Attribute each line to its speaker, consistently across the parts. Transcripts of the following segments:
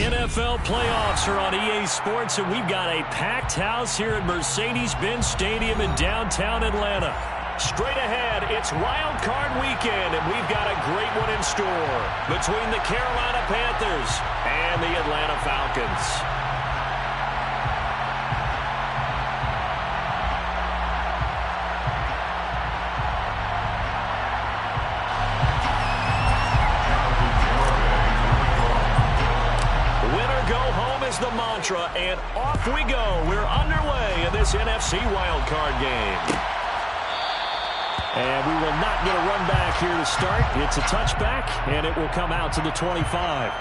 Speaker 1: NFL playoffs are on EA Sports, and we've got a packed house here at Mercedes-Benz Stadium in downtown Atlanta. Straight ahead, it's Wild Card Weekend, and we've got a great one in store between the Carolina Panthers and the Atlanta Falcons. The mantra, and off we go. We're underway in this NFC wildcard game. And we will not get a run back here to start. It's a touchback, and it will come out to the 25.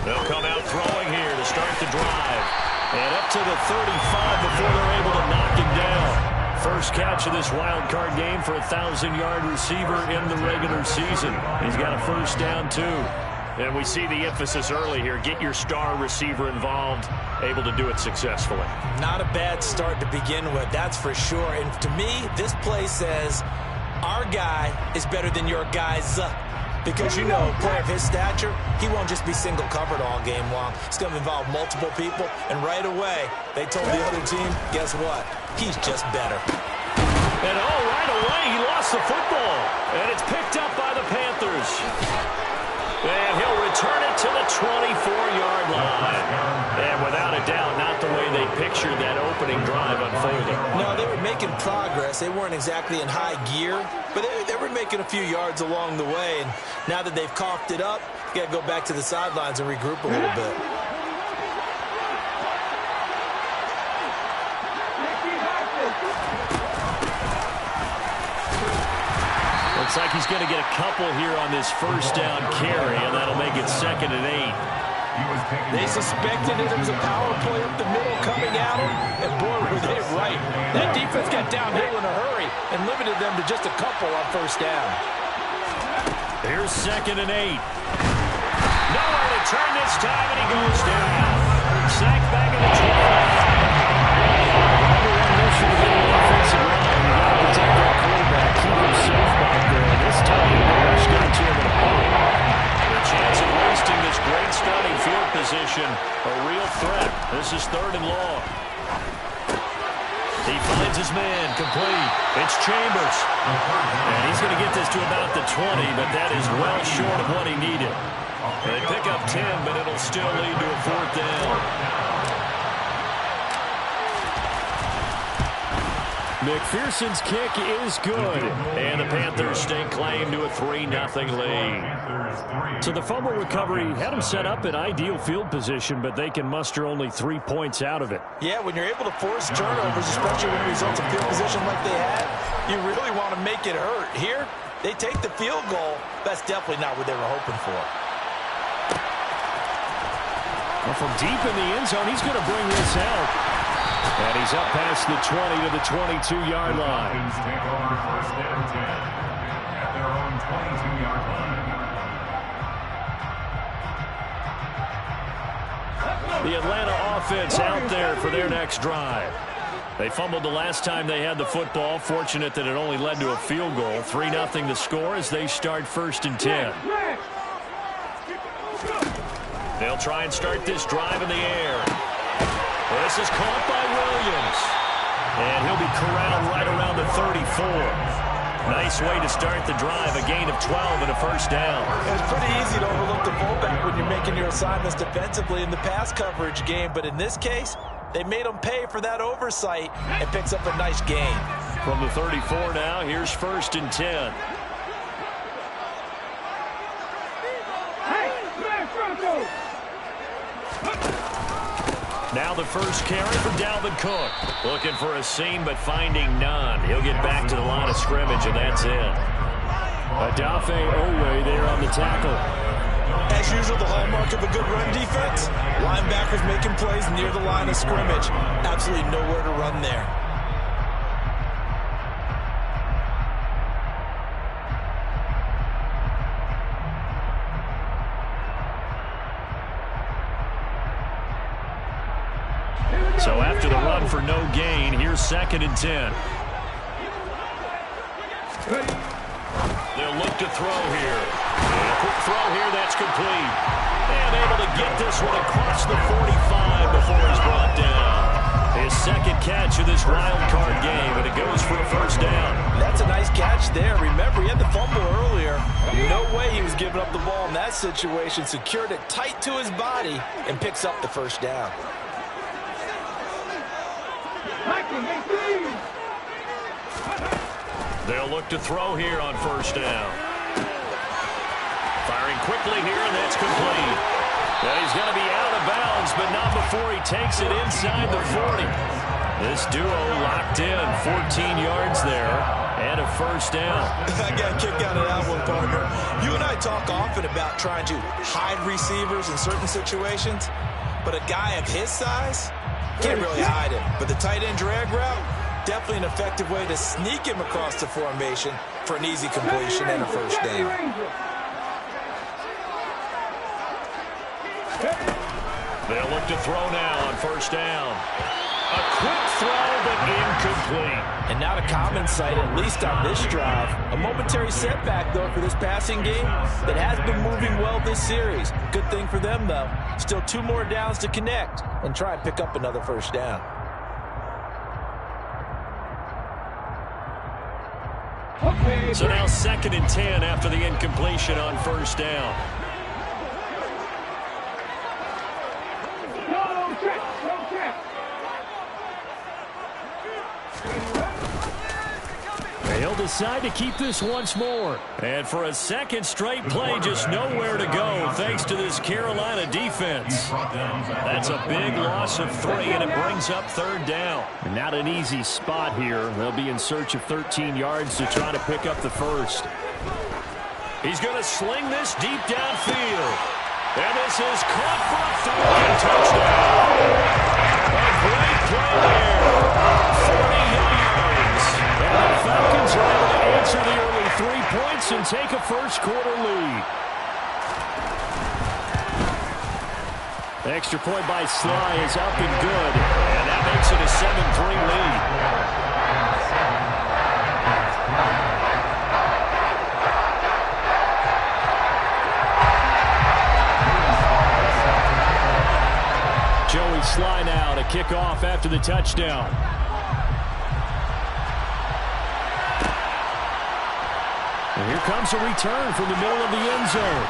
Speaker 1: They'll come out throwing here to start the drive. And up to the 35 before they're able to knock him down. First catch of this wild card game for a 1,000-yard receiver in the regular season. He's got a first down, too. And we see the emphasis early here. Get your star receiver involved, able to do it successfully.
Speaker 2: Not a bad start to begin with, that's for sure. And to me, this play says our guy is better than your guy's. Because, you know, a player of his stature, he won't just be single covered all game long. It's going to involve multiple people. And right away, they told the other team, guess what? He's just better.
Speaker 1: And right away, he lost the football. And it's picked up by the Panthers. And he'll return it to the 24-yard line. And without a doubt, not the way they pictured that opening drive unfolding.
Speaker 2: No, they were making progress. They weren't exactly in high gear, but they were making a few yards along the way. And now that they've coughed it up, you got to go back to the sidelines and regroup a little bit.
Speaker 1: Looks like he's going to get a couple here on this first down carry, and that'll make it 2nd and 8.
Speaker 2: They suspected that it was a power play up the middle coming at him, and boy, were they right. That defense got downhill in a hurry and limited them to just a couple on first down.
Speaker 1: Here's 2nd and 8. Nowhere to turn this time, and he goes down. Sacked back at the 12. Number one mission to get an offensive line. You got to protect that quarterback, keep him safe back there. This time, the rush got to him in a pump. The chance of wasting this great starting field position, a real threat. This is 3rd and long. He finds his man, complete. It's Chambers. And he's going to get this to about the 20, but that is well short of what he needed. They pick up 10, but it'll still lead to a 4th down. McPherson's kick is good, and the Panthers stake claim to a 3-0 lead. So the fumble recovery had them set up in ideal field position, but they can muster only 3 points out of it.
Speaker 2: Yeah, when you're able to force turnovers, especially when it results in field position like they had, you really want to make it hurt. Here, they take the field goal. That's definitely not what they were hoping for.
Speaker 1: Well, from deep in the end zone, he's going to bring this out. And he's up past the 20 to the 22-yard line.
Speaker 3: Take over 1st and 10 at their own 22-yard line.
Speaker 1: The Atlanta offense out there for their next drive. They fumbled the last time they had the football. Fortunate that it only led to a field goal. 3-0 the score as they start 1st and 10. They'll try and start this drive in the air. Well, this is caught by Williams. And he'll be corralled right around the 34. Nice way to start the drive, a gain of 12 and a first down.
Speaker 2: It's pretty easy to overlook the fullback when you're making your assignments defensively in the pass coverage game. But in this case, they made him pay for that oversight and picks up a nice gain.
Speaker 1: From the 34 now, here's 1st and 10. Now the first carry for Dalvin Cook. Looking for a seam, but finding none. He'll get back to the line of scrimmage, and that's it.
Speaker 4: Adafe Owe there on the tackle.
Speaker 2: As usual, the hallmark of a good run defense, linebackers making plays near the line of scrimmage. Absolutely nowhere to run there.
Speaker 1: So after the run for no gain, here's 2nd and 10. They'll look to throw here. And a quick throw here, that's complete. And able to get this one across the 45 before he's brought down. His 2nd catch of this wild card game, and it goes for a first down.
Speaker 2: That's a nice catch there. Remember, he had the fumble earlier. No way he was giving up the ball in that situation. Secured it tight to his body and picks up the first down.
Speaker 1: They'll look to throw here on first down. Firing quickly here, and that's complete. Well, he's going to be out of bounds, but not before he takes it inside the 40. This duo locked in, 14 yards there, and a first down.
Speaker 2: I got a kick out of that one, partner. You and I talk often about trying to hide receivers in certain situations, but a guy of his size can't really hide him. But the tight end drag route, definitely an effective way to sneak him across the formation for an easy completion and a first down.
Speaker 1: They'll look to throw now on first down. A quick throw, but incomplete.
Speaker 2: And not a common sight, at least on this drive. A momentary setback, though, for this passing game that has been moving well this series. Good thing for them, though. Still 2 more downs to connect and try and pick up another first down.
Speaker 1: So now 2nd and 10 after the incompletion on first down.
Speaker 4: He'll decide to keep this once more.
Speaker 1: And for a 2nd straight play, just nowhere to go thanks to this Carolina defense. That's a big loss of 3, and it brings up 3rd down.
Speaker 4: And not an easy spot here. They'll be in search of 13 yards to try to pick up the first.
Speaker 1: He's going to sling this deep downfield. And this is caught for a 3rd touchdown. A great play there. 40 yards. And the Falcons are able to answer the early 3 points and take a first-quarter lead.
Speaker 4: The extra point by Sly is up and good.
Speaker 1: And that makes it a 7-3 lead.
Speaker 4: Joey Sly now to kick off after the touchdown. And here comes a return from the middle of the end zone.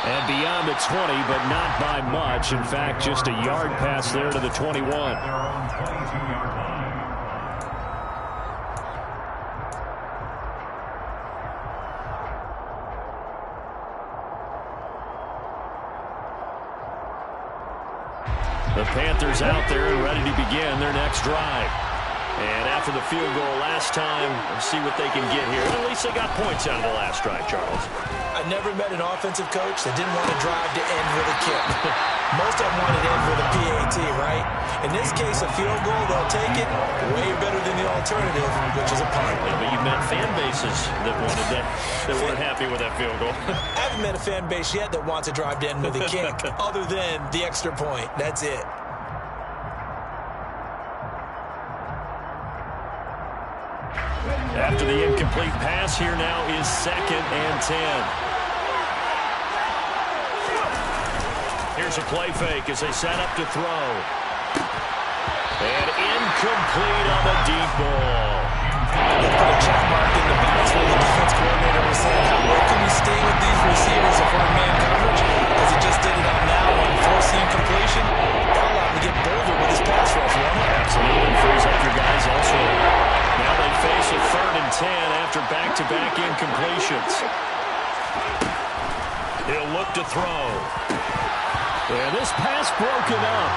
Speaker 4: And beyond the 20, but not by much. In fact, just a yard pass there to the 21.
Speaker 3: Their own 22-yard line.
Speaker 1: The Panthers out there and ready to begin their next drive. And after the field goal last time, we'll see what they can get here. At least they got points out of the last drive, Charles.
Speaker 2: I never met an offensive coach that didn't want to drive to end with a kick. Most of them wanted to end with a PAT, right? In this case, a field goal, they'll take it way better than the alternative, which is a punt.
Speaker 1: Yeah, but you've met fan bases that wanted that weren't happy with that field goal.
Speaker 2: I haven't met a fan base yet that wants to drive to end with a kick, other than the extra point. That's it.
Speaker 1: After the incomplete pass, here now is 2nd and 10. Here's a play fake as they set up to throw. And incomplete on the deep ball.
Speaker 2: They put a check mark in the box where the defense coordinator was saying, how can we stay with these receivers if we're in man coverage? As he just did it on that one, forcing completion. That allowed him to get bolder with his pass rush, won't it?
Speaker 1: Absolutely. Frees up your guys also. Now they face a 3rd and 10 after back-to-back incompletions. He'll look to throw.
Speaker 4: And this pass broken up.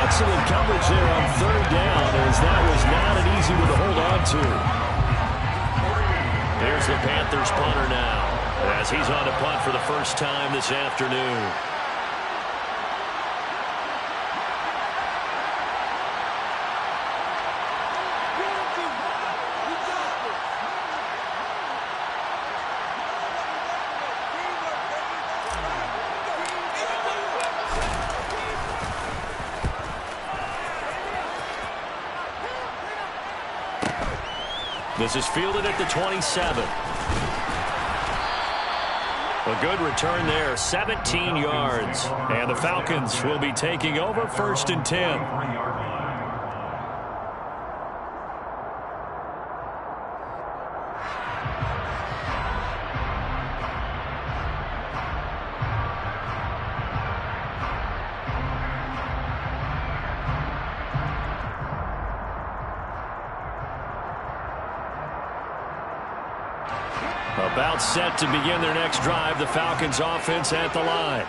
Speaker 4: Excellent coverage there on third down, as that was not an easy one to hold on to. There's the Panthers punter now, as he's on to punt for the first time this afternoon. This is fielded at the 27. A good return there, 17 yards. And the Falcons will be taking over 1st and 10. About set to begin their next drive, the Falcons offense at the line.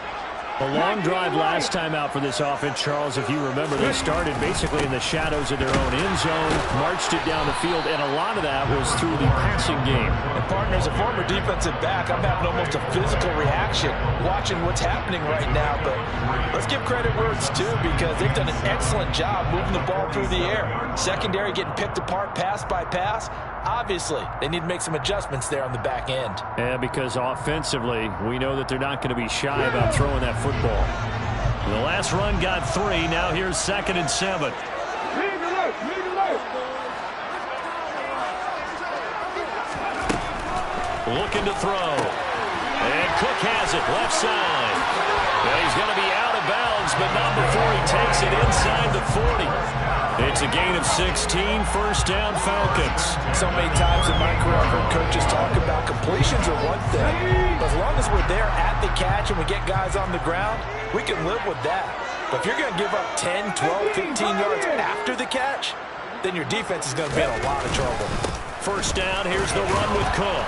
Speaker 4: A long drive last time out for this offense, Charles. If you remember, they started basically in the shadows of their own end zone, marched it down the field, and a lot of that was through the passing game.
Speaker 2: And partner, as a former defensive back, I'm having almost a physical reaction watching what's happening right now. But let's give credit where it's due, because they've done an excellent job moving the ball through the air. Secondary getting picked apart pass by pass. Obviously, they need to make some adjustments there on the back end.
Speaker 4: Yeah, because offensively, we know that they're not going to be shy about throwing that football. The last run got 3. Now here's 2nd and 7. Looking to throw. And Cook has it, left side. Well, he's going to be out of bounds, but not before he takes it inside the 40. It's a gain of 16, 1st down Falcons.
Speaker 2: So many times in my career, I've heard coaches talk about completions are one thing. But as long as we're there at the catch and we get guys on the ground, we can live with that. But if you're going to give up 10, 12, 15 yards after the catch, then your defense is going to be in a lot of trouble.
Speaker 4: 1st down, here's the run with Cook.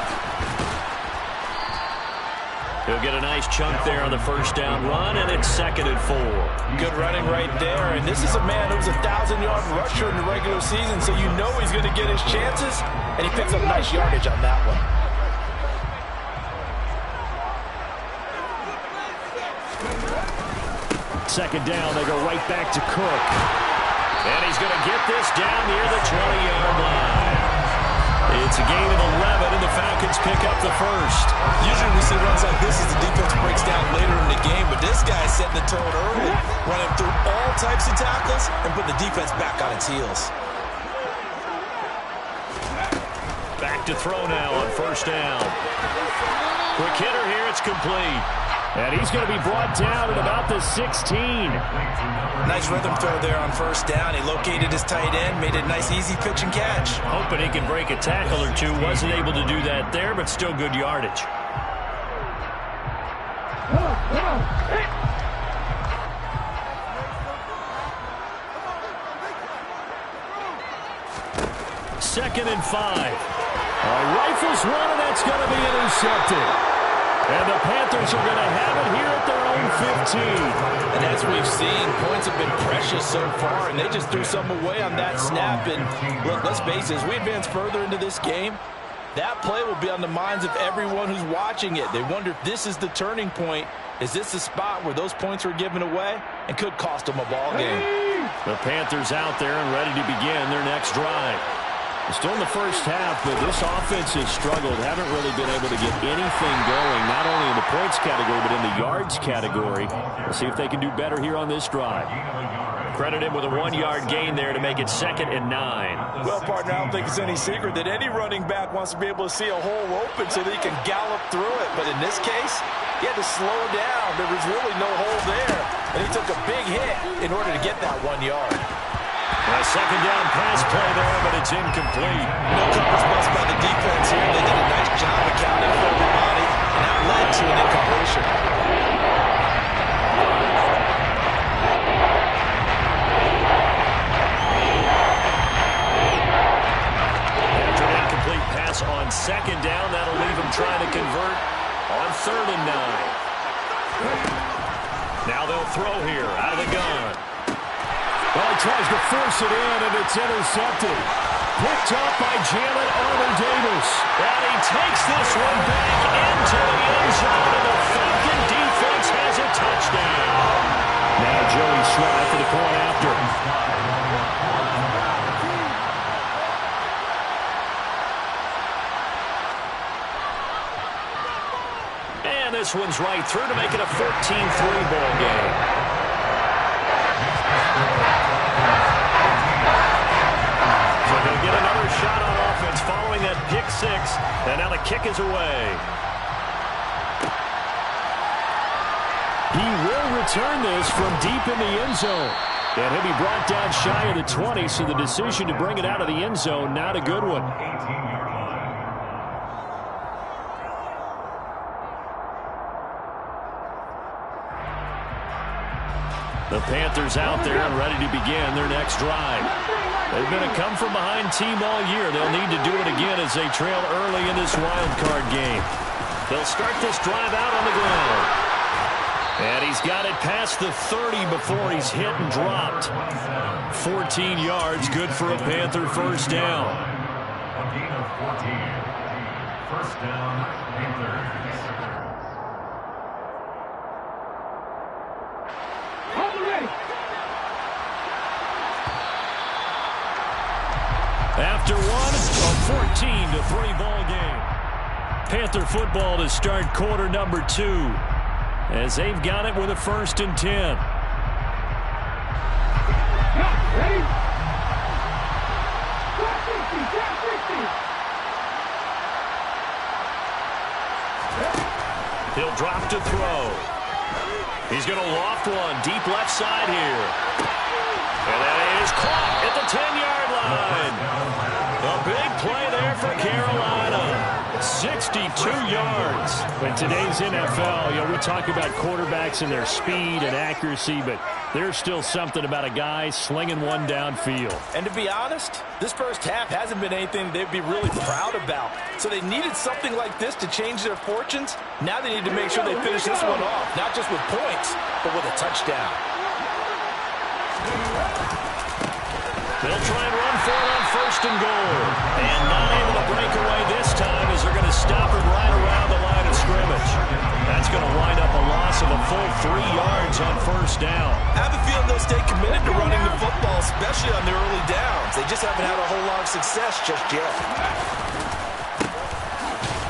Speaker 4: He'll get a nice chunk there on the 1st down run, and it's 2nd and 4.
Speaker 2: Good running right there. And this is a man who's a 1,000-yard rusher in the regular season, so you know he's going to get his chances, and he picks up nice yardage on that one.
Speaker 4: Second down, they go right back to Cook. And he's going to get this down near the 20-yard line. It's a gain of 11, and the Falcons pick up the 1st.
Speaker 2: Usually we see runs like this as the defense breaks down later in the game, but this guy's setting the tone early, running through all types of tackles and putting the defense back on its heels.
Speaker 4: Back to throw now on 1st down. Quick hitter here, it's complete. And he's going to be brought down at about the 16.
Speaker 2: Nice rhythm throw there on 1st down. He located his tight end, made it a nice easy pitch and catch.
Speaker 4: Hoping he can break a tackle or two. Wasn't able to do that there, but still good yardage. Second and 5. Rifles one, and that's going to be intercepted. And the Panthers are going to have it here at their own 15.
Speaker 2: And as we've seen, points have been precious so far, and they just threw some away on that snap. And look, let's face it, as we advance further into this game, that play will be on the minds of everyone who's watching it. They wonder if this is the turning point. Is this the spot where those points were given away and could cost them a ball game?
Speaker 4: The Panthers out there and ready to begin their next drive. Still in the 1st half, but this offense has struggled. Haven't really been able to get anything going, not only in the points category, but in the yards category. We'll see if they can do better here on this drive. Credit him with a 1-yard gain there to make it 2nd and 9.
Speaker 2: Well, partner, I don't think it's any secret that any running back wants to be able to see a hole open so that he can gallop through it. But in this case, he had to slow down. There was really no hole there, and he took a big hit in order to get that 1 yard.
Speaker 4: A 2nd down pass play there, but it's incomplete.
Speaker 2: No coverage bust by the defense here. They did a nice job accounting for everybody, and that led to an incompletion.
Speaker 4: After an incomplete pass on 2nd down, that'll leave them trying to convert on 3rd and 9. Now
Speaker 1: Now they'll throw here out of the gun. Well, he tries to force it in, and it's intercepted. Picked up by Jalen Armour-Davis. And he takes this one back into the end zone, and the Falcon defense has a touchdown. Now Joey Slye for the point after. And this one's right through to make it a 14-3 ball game. So they'll get another shot on offense following that pick six. And now the kick is away. He will return this from deep in the end zone. And he'll be brought down shy of the 20, so the decision to bring it out of the end zone, not a good one.
Speaker 3: 18-yard line.
Speaker 1: The Panthers out there and ready to begin their next drive. They've been a come-from-behind team all year. They'll need to do it again as they trail early in this wild card game. They'll start this drive out on the ground. And he's got it past the 30 before he's hit and dropped. 14 yards, good for a Panther first down.
Speaker 3: A gain of 14. First down, Panthers.
Speaker 1: After one, a 14-3 ball game. Panther football to start quarter number 2. As they've got it with a 1st and 10. He'll drop to throw. He's going to loft one deep left side here. And that is caught at the 10-yard line. A big play there for Carolina. 62 yards. In today's NFL, we talk about quarterbacks and their speed and accuracy, but there's still something about a guy slinging one downfield.
Speaker 2: And to be honest, this first half hasn't been anything they'd be really proud about. So they needed something like this to change their fortunes. Now they need to make sure they finish this one off, not just with points, but with a touchdown.
Speaker 1: They'll try and run for it on 1st and goal. And not able to break away this time as they're going to stop it right around the line of scrimmage. That's going to wind up a loss of a full 3 yards on 1st down.
Speaker 2: I have a feeling they'll stay committed to running the football, especially on the early downs. They just haven't had a whole lot of success just yet.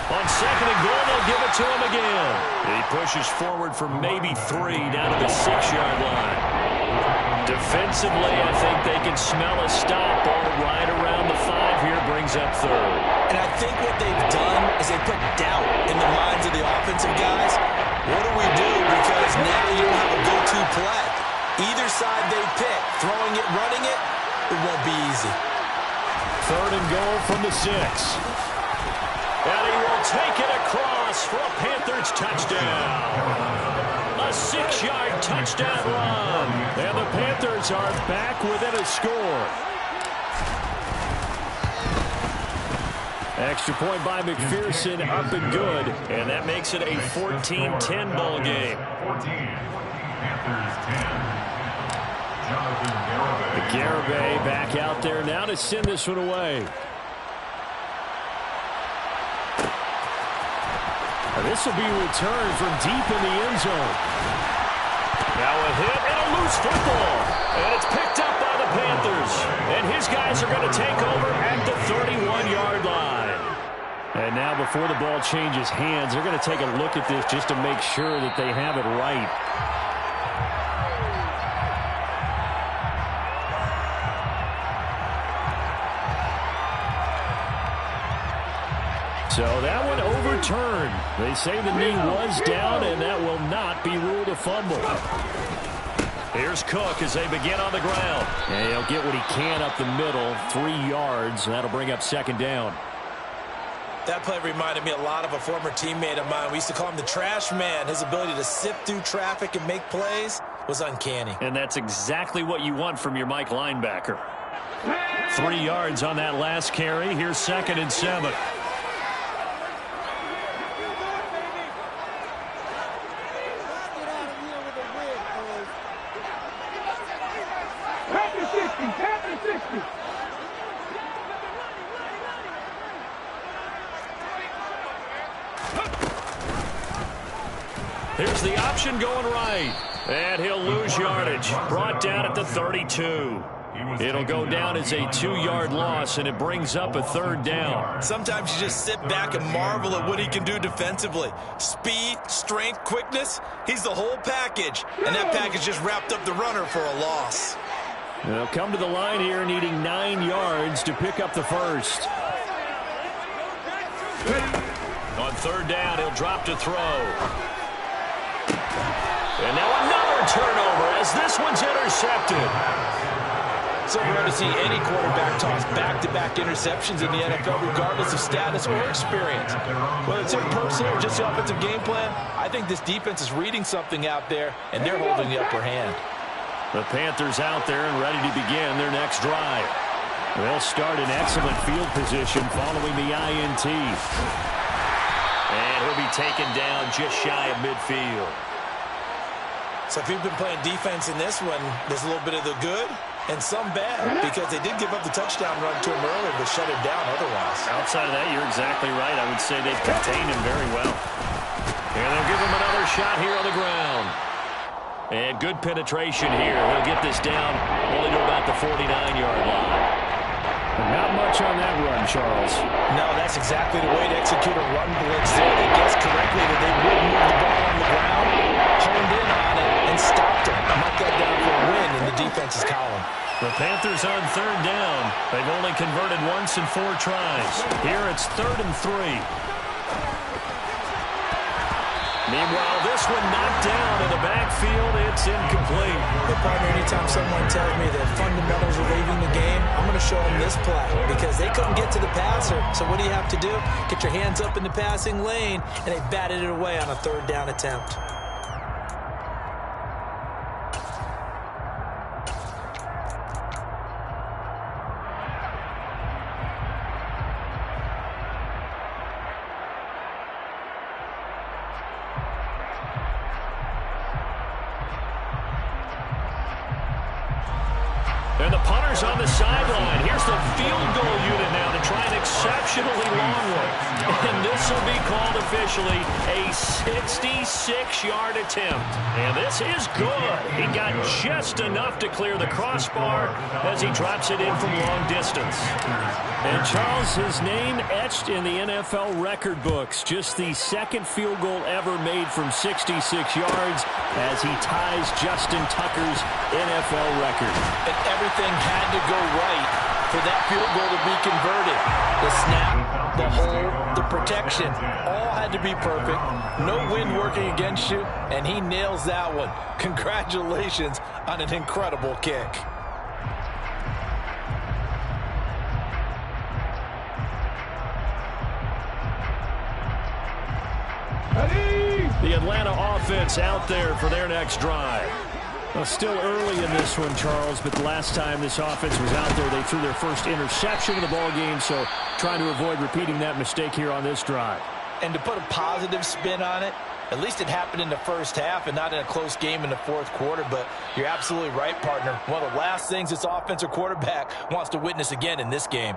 Speaker 1: On 2nd and goal, they'll give it to him again. He pushes forward for maybe 3 down to the 6-yard line. Defensively, I think they can smell a stop ball right around the 5 here, brings up 3rd.
Speaker 2: And I think what they've done is they put doubt in the minds of the offensive guys. What do we do? Because now you don't have a go-to play. Either side they pick, throwing it, running it, it won't be easy.
Speaker 1: 3rd and goal from the 6. And he will take it across for a Panthers touchdown. A 6-yard touchdown run. And the Panthers are back within a score. Extra point by McPherson, up and good. And that makes it a 14-10 ball game.
Speaker 3: 14. Panthers 10. Jonathan Garibay.
Speaker 1: Garibay back out there now to send this one away. This will be returned from deep in the end zone. Now a hit and a loose football. And it's picked up by the Panthers. And his guys are going to take over at the 31-yard line. And now before the ball changes hands, they're going to take a look at this just to make sure that they have it right. So that one overturned. They say the knee was down, and that will not be ruled a fumble. Here's Cook as they begin on the ground. And he'll get what he can up the middle, 3 yards, and that'll bring up 2nd down.
Speaker 2: That play reminded me a lot of a former teammate of mine. We used to call him the trash man. His ability to sift through traffic and make plays was uncanny.
Speaker 1: And that's exactly what you want from your Mike linebacker. 3 yards on that last carry. Here's 2nd and 7. Here's the option going right. And he'll lose yardage. Brought down at the 32. It'll go down as a 2-yard loss, and it brings up a 3rd down.
Speaker 2: Sometimes you just sit back and marvel at what he can do defensively. Speed, strength, quickness. He's the whole package. And that package just wrapped up the runner for a loss.
Speaker 1: They'll come to the line here needing 9 yards to pick up the first. On 3rd down, he'll drop to throw. And now another turnover as this one's intercepted.
Speaker 2: So rare to see any quarterback toss back-to-back interceptions in the NFL, regardless of status or experience. Whether it's impersonal or just the offensive game plan, I think this defense is reading something out there, and they're holding the upper hand.
Speaker 1: The Panthers out there and ready to begin their next drive. They'll start in excellent field position following the INT. And he'll be taken down just shy of midfield.
Speaker 2: So if you've been playing defense in this one, there's a little bit of the good and some bad, because they did give up the touchdown run to him earlier, but shut him down otherwise.
Speaker 1: Outside of that, you're exactly right. I would say they've contained him very well. And they'll give him another shot here on the ground. And good penetration here. He'll get this down only to about the 49-yard line. Not much on that run, Charles.
Speaker 2: No, that's exactly the way to execute a run blitz there. They guessed correctly that they would move the ball on the ground, honed in on it, and stopped him. Mark that down for a win in the defense's column.
Speaker 1: The Panthers on 3rd down. They've only converted once in 4 tries. Here it's 3rd and 3. Meanwhile, this one knocked down in the backfield. It's incomplete.
Speaker 2: Good partner, anytime someone tells me that fundamentals are leaving the game, I'm going to show them this play, because they couldn't get to the passer. So what do you have to do? Get your hands up in the passing lane, and they batted it away on a 3rd down attempt.
Speaker 1: And the punter's on the sideline. Here's the field goal unit now to try an exceptionally long one. And this will be called officially a 66-yard attempt. And this is good. He got just enough to clear the crossbar as he drops it in from long distance. And Charles, his name etched in the NFL record books. Just the 2nd field goal ever made from 66 yards as he ties Justin Tucker's NFL record.
Speaker 2: And everything had to go right for that field goal to be converted. The snap, the hold, the protection, all had to be perfect. No wind working against you, and he nails that one. Congratulations on an incredible kick.
Speaker 1: The Atlanta offense out there for their next drive. Well, still early in this one, Charles, but the last time this offense was out there, they threw their first interception of the ball game, so trying to avoid repeating that mistake here on this drive.
Speaker 2: And to put a positive spin on it, at least it happened in the first half and not in a close game in the 4th quarter. But you're absolutely right, partner. One of the last things this offensive quarterback wants to witness again in this game.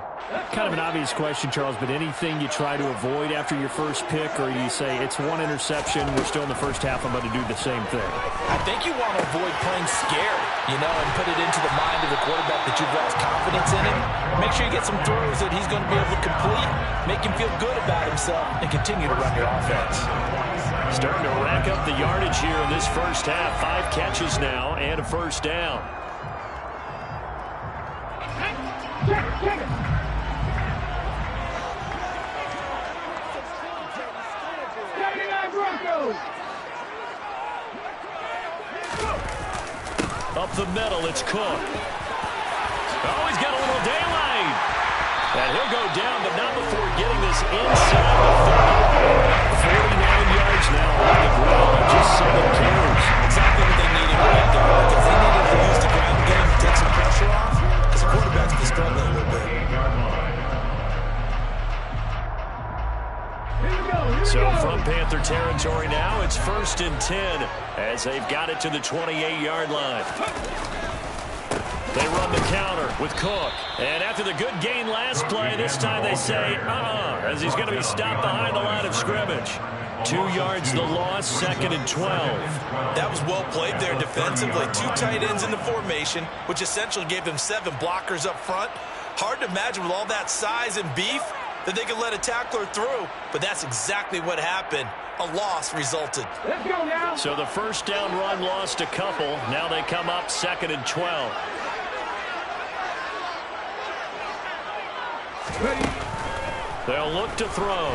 Speaker 1: Kind of an obvious question, Charles, but anything you try to avoid after your first pick, or you say it's one interception, we're still in the first half, I'm going to do the same thing?
Speaker 2: I think you want to avoid playing scared, and put it into the mind of the quarterback that you've lost confidence in him. Make sure you get some throws that he's going to be able to complete, make him feel good about himself, and continue to run your offense.
Speaker 1: Starting to rack up the yardage here in this first half. 5 catches now and a first down. Up the middle, it's Cook. Oh, he's got a little daylight. And he'll go down, but not before getting this inside the 30. 49 yards now on the ground on just 7 carries.
Speaker 2: Exactly what they needed right there, because they needed to use the ground game to take some pressure off, because the quarterback's been struggling a little bit.
Speaker 1: So from Panther territory now, it's 1st and 10 as they've got it to the 28-yard line. They run the counter with Cook. And after the good gain last play, this time they say, as he's going to be stopped behind the line of scrimmage. 2 yards the loss, 2nd and 12.
Speaker 2: That was well played there defensively. 2 tight ends in the formation, which essentially gave them 7 blockers up front. Hard to imagine with all that size and beef that they could let a tackler through, but that's exactly what happened. A loss resulted.
Speaker 3: Let's go now.
Speaker 1: So the first down run lost a couple. Now they come up 2nd and 12.
Speaker 3: Ready.
Speaker 1: They'll look to throw.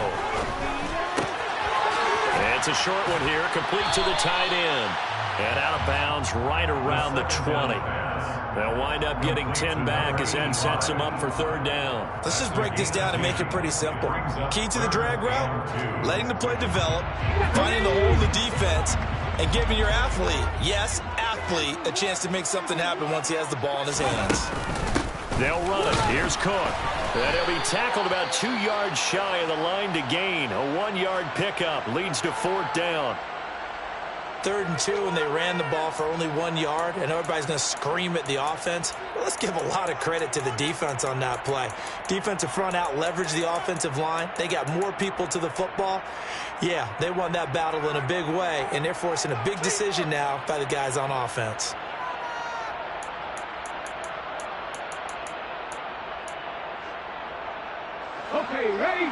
Speaker 1: It's a short one here, complete to the tight end. And out of bounds right around the 20. They'll wind up getting 10 back as that sets them up for 3rd down.
Speaker 2: Let's just break this down and make it pretty simple. Key to the drag route, letting the play develop, finding the hole in the defense, and giving your athlete, yes, athlete, a chance to make something happen once he has the ball in his hands.
Speaker 1: They'll run it. Here's Cook. And he'll be tackled about 2 yards shy of the line to gain. A 1-yard pickup leads to 4th down.
Speaker 2: 3rd and 2, and they ran the ball for only 1 yard, and everybody's going to scream at the offense. Well, let's give a lot of credit to the defense on that play. Defensive front out leveraged the offensive line. They got more people to the football. Yeah, they won that battle in a big way, and they're forcing a big decision now by the guys on offense.
Speaker 3: Okay, ready?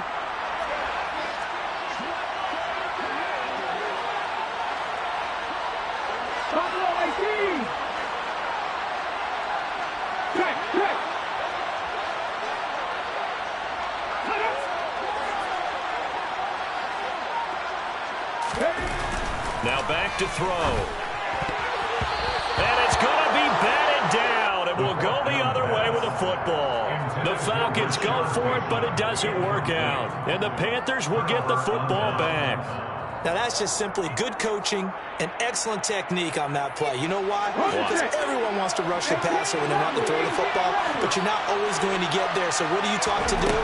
Speaker 1: Now back to throw. And it's going to be batted down. It will go the other way with the football. The Falcons go for it, but it doesn't work out. And the Panthers will get the football back.
Speaker 2: Now, that's just simply good coaching and excellent technique on that play. You know why? Because everyone wants to rush the passer when they want to throw the football, but you're not always going to get there. So what are you taught to do?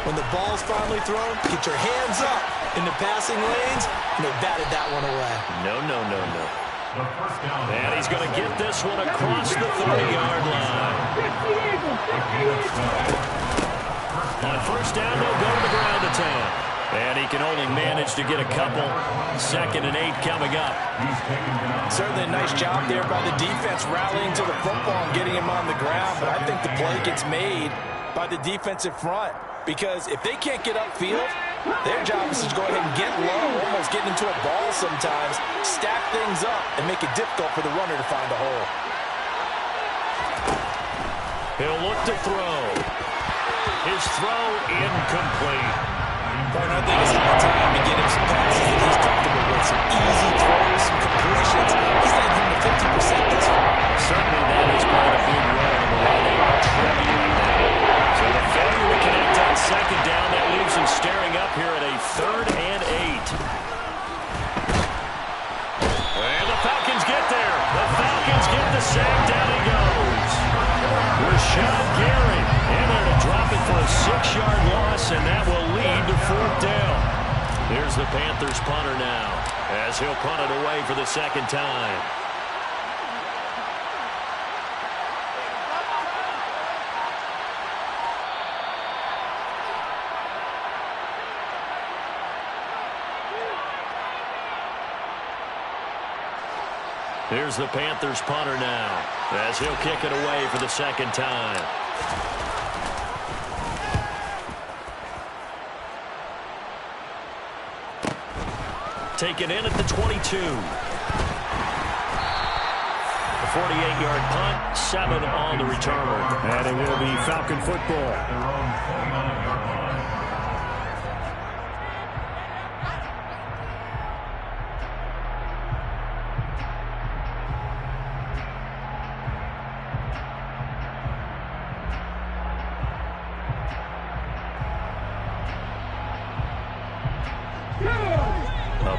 Speaker 2: When the ball's finally thrown, get your hands up in the passing lanes, and they batted that one away.
Speaker 1: No. And he's going to get this one across the 30-yard line. On 1st down, they'll go to the ground attack. And he can only manage to get a couple. 2nd and 8 coming up.
Speaker 2: Certainly a nice job there by the defense rallying to the football and getting him on the ground. But I think the play gets made by the defensive front. Because if they can't get upfield, their job is to go ahead and get low, almost getting into a ball sometimes, stack things up, and make it difficult for the runner to find a hole.
Speaker 1: He'll look to throw. His throw incomplete.
Speaker 2: Partner, I think it's high time to get him some passes that he's comfortable with. Some easy throws, some completions. He's not even to 50% this far.
Speaker 1: Certainly that has played a big role in the way they are attributing that. So the failure to connect on 2nd down, that leaves him staring up here at a 3rd and 8. And the Falcons get there. The Falcons get the sack. Down he goes. Rashawn Gary in there to drop it for a 6-yard loss, and that will lead to 4th down. Here's the Panthers punter now, as he'll punt it away for the 2nd time. Here's the Panthers punter now, as he'll kick it away for the 2nd time. Taken in at the 22. A 48-yard punt, 7 on the return.
Speaker 4: And it will be Falcon football.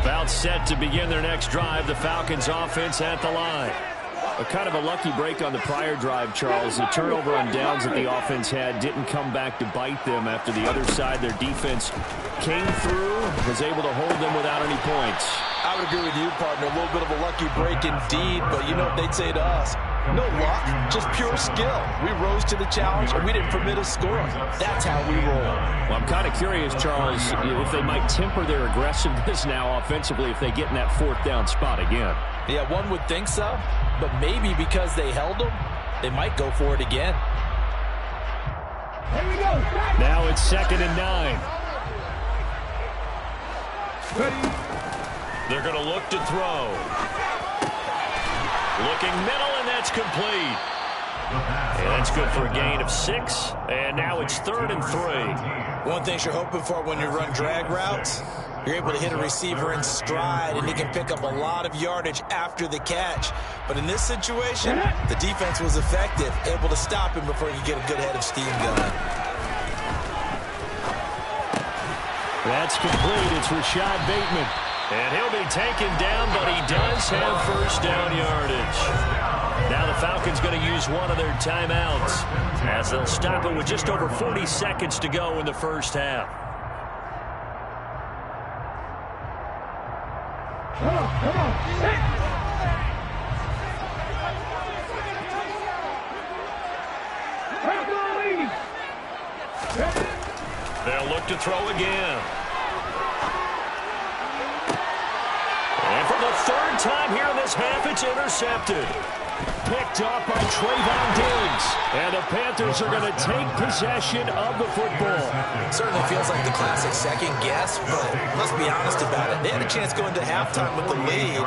Speaker 1: About set to begin their next drive, the Falcons offense at the line.
Speaker 4: A kind of a lucky break on the prior drive, Charles. The turnover on downs that the offense had didn't come back to bite them after the other side. Their defense came through, was able to hold them without any points.
Speaker 2: I would agree with you, partner. A little bit of a lucky break indeed, but you know what they'd say to us. No luck, just pure skill. We rose to the challenge, and we didn't permit a score. That's how we roll.
Speaker 4: Well, I'm kind of curious, Charles, if they might temper their aggressiveness now offensively if they get in that fourth down spot again.
Speaker 2: Yeah, one would think so, but maybe because they held them, they might go for it again.
Speaker 1: Here we go. Now it's 2nd and 9. They're going to look to throw. Looking middle, and that's complete. And that's good for a gain of 6. And now it's 3rd and 3.
Speaker 2: One thing you're hoping for when you run drag routes, you're able to hit a receiver in stride, and he can pick up a lot of yardage after the catch. But in this situation, the defense was effective, able to stop him before he could get a good head of steam going.
Speaker 1: That's complete. It's Rashad Bateman. And he'll be taken down, but he does have first down yardage. Now the Falcons going to use one of their timeouts as they'll stop it with just over 40 seconds to go in the first half. Come on. They'll look to throw again. And for the 3rd time here in this half, it's intercepted. Picked up by Trayvon Diggs. And the Panthers are going to take possession of the football.
Speaker 2: Certainly feels like the classic second guess, but let's be honest about it. They had a chance going into halftime with the lead.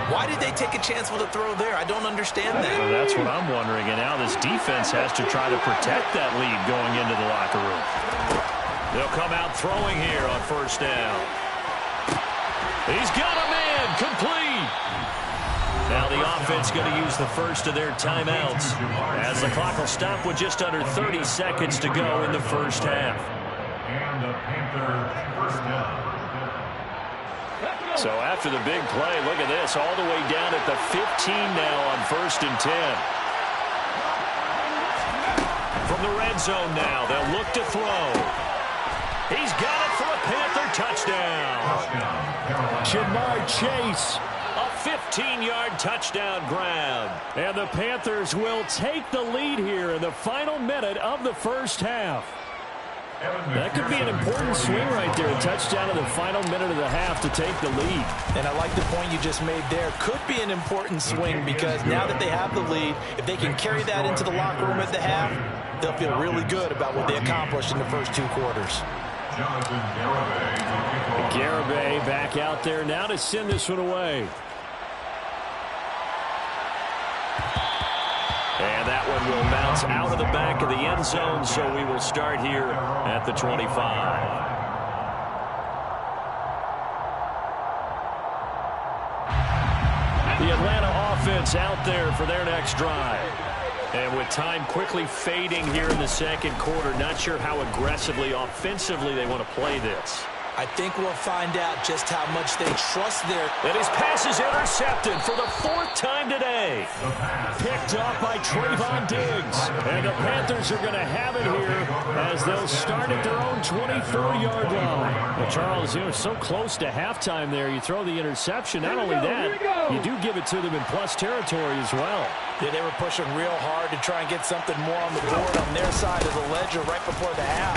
Speaker 2: Why did they take a chance with a throw there? I don't understand that.
Speaker 1: Well, that's what I'm wondering. And now this defense has to try to protect that lead going into the locker room. They'll come out throwing here on first down. He's got a man, complete. Now the offense going to use the first of their timeouts as the clock will stop with just under 30 seconds to go in the first half.
Speaker 3: And the Panthers first down.
Speaker 1: So after the big play, look at this, all the way down at the 15 now on 1st and 10. From the red zone now, they'll look to throw. He's got it for a Panther touchdown. Jamar Chase, a 15-yard touchdown grab. And the Panthers will take the lead here in the final minute of the first half. That could be an important swing right there. A touchdown in the final minute of the half to take the lead.
Speaker 2: And I like the point you just made there. Could be an important swing because now that they have the lead, if they can carry that into the locker room at the half, they'll feel really good about what they accomplished in the first 2 quarters.
Speaker 1: Garibay back out there now to send this one away. And that one will bounce out of the back of the end zone, so we will start here at the 25. The Atlanta offense out there for their next drive. And with time quickly fading here in the second quarter, not sure how aggressively, offensively they want to play this.
Speaker 2: I think we'll find out just how much they trust their...
Speaker 1: And his pass is intercepted for the 4th time today. Picked off by Trayvon Diggs. And the Panthers are going to have it here as they'll start at their own 24-yard line. Well, Charles, you know, so close to halftime there. You throw the interception. Not only that, you do give it to them in plus territory as well.
Speaker 2: Yeah, they were pushing real hard to try and get something more on the board on their side of the ledger right before the half.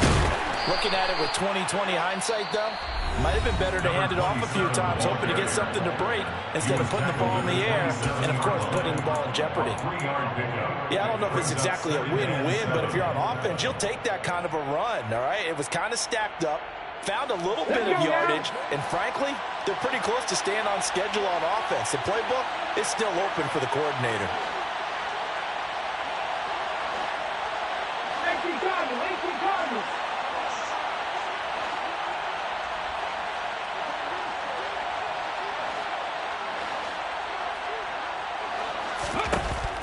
Speaker 2: Looking at it with 20/20 hindsight, though, might have been better to hand it off a few times, hoping to get something to break instead of putting the ball in the air and, of course, putting the ball in jeopardy. Yeah, I don't know if it's exactly a win-win, but if you're on offense, you'll take that kind of a run, all right? It was kind of stacked up, found a little bit of yardage, and frankly, they're pretty close to staying on schedule on offense. The playbook is still open for the coordinator.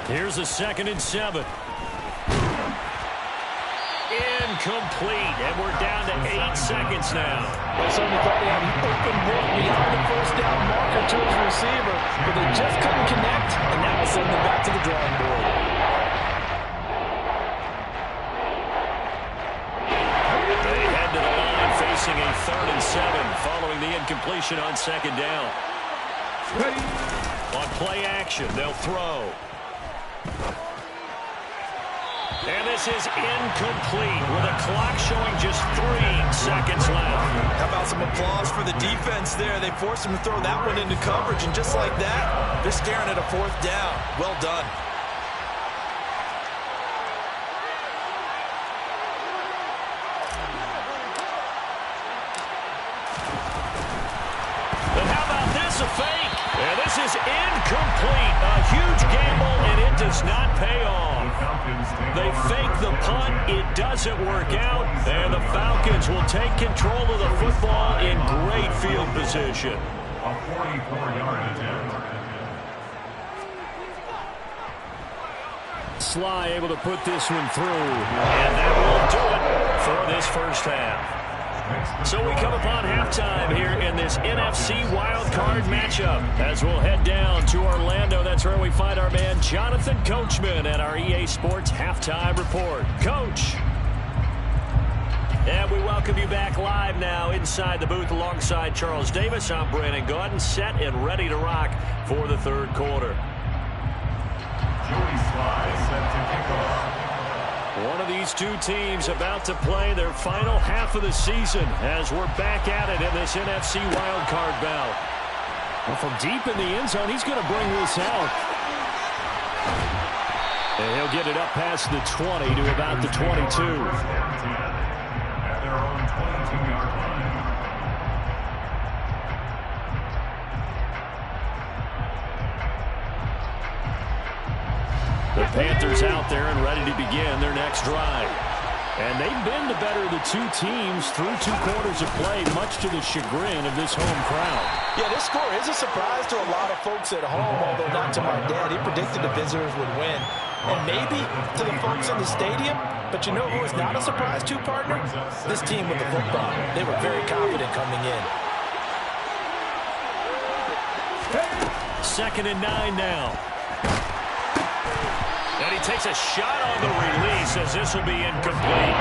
Speaker 1: Here's a 2nd and 7. Incomplete, and we're down to 8 seconds now.
Speaker 2: They certainly thought they had an open look behind the first down marker to his receiver, but they just couldn't connect, and now it's sending them back to the drawing board.
Speaker 1: They head to the line facing a 3rd and 7 following the incompletion on 2nd down. On play action, they'll throw. And this is incomplete with a clock showing just 3 seconds left.
Speaker 2: How about some applause for the defense there? They forced him to throw that one into coverage, and just like that, they're staring at a 4th down. Well done.
Speaker 1: And how about this, a fake? And this is incomplete. A huge gamble, and it does not pay off. They fake the punt. It doesn't work out, and the Falcons will take control of the football in great field position.
Speaker 3: A 44-yard attempt.
Speaker 1: Sly able to put this one through, and that will do it for this first half. So we come upon halftime here in this NFC wildcard matchup as we'll head down to Orlando. That's where we find our man Jonathan Coachman at our EA Sports Halftime Report. Coach. And we welcome you back live now inside the booth alongside Charles Davis. I'm Brandon Gaudin, set and ready to rock for the third quarter.
Speaker 3: Joey Sly set to kick off.
Speaker 1: One of these two teams about to play their final half of the season as we're back at it in this NFC wildcard bout. Well, from deep in the end zone, he's going to bring this out. And he'll get it up past the 20 to about the 22.
Speaker 3: At their own 22-yard line.
Speaker 1: The Panthers out there and ready to begin their next drive. And they've been the better of the two teams through 2 quarters of play, much to the chagrin of this home crowd.
Speaker 2: Yeah, this score is a surprise to a lot of folks at home, although not to my dad. He predicted the visitors would win. And maybe to the folks in the stadium, but you know who is not a surprise to, partner? This team with the football. They were very confident coming in.
Speaker 1: 2nd and 9 now. And he takes a shot on the release as this will be incomplete.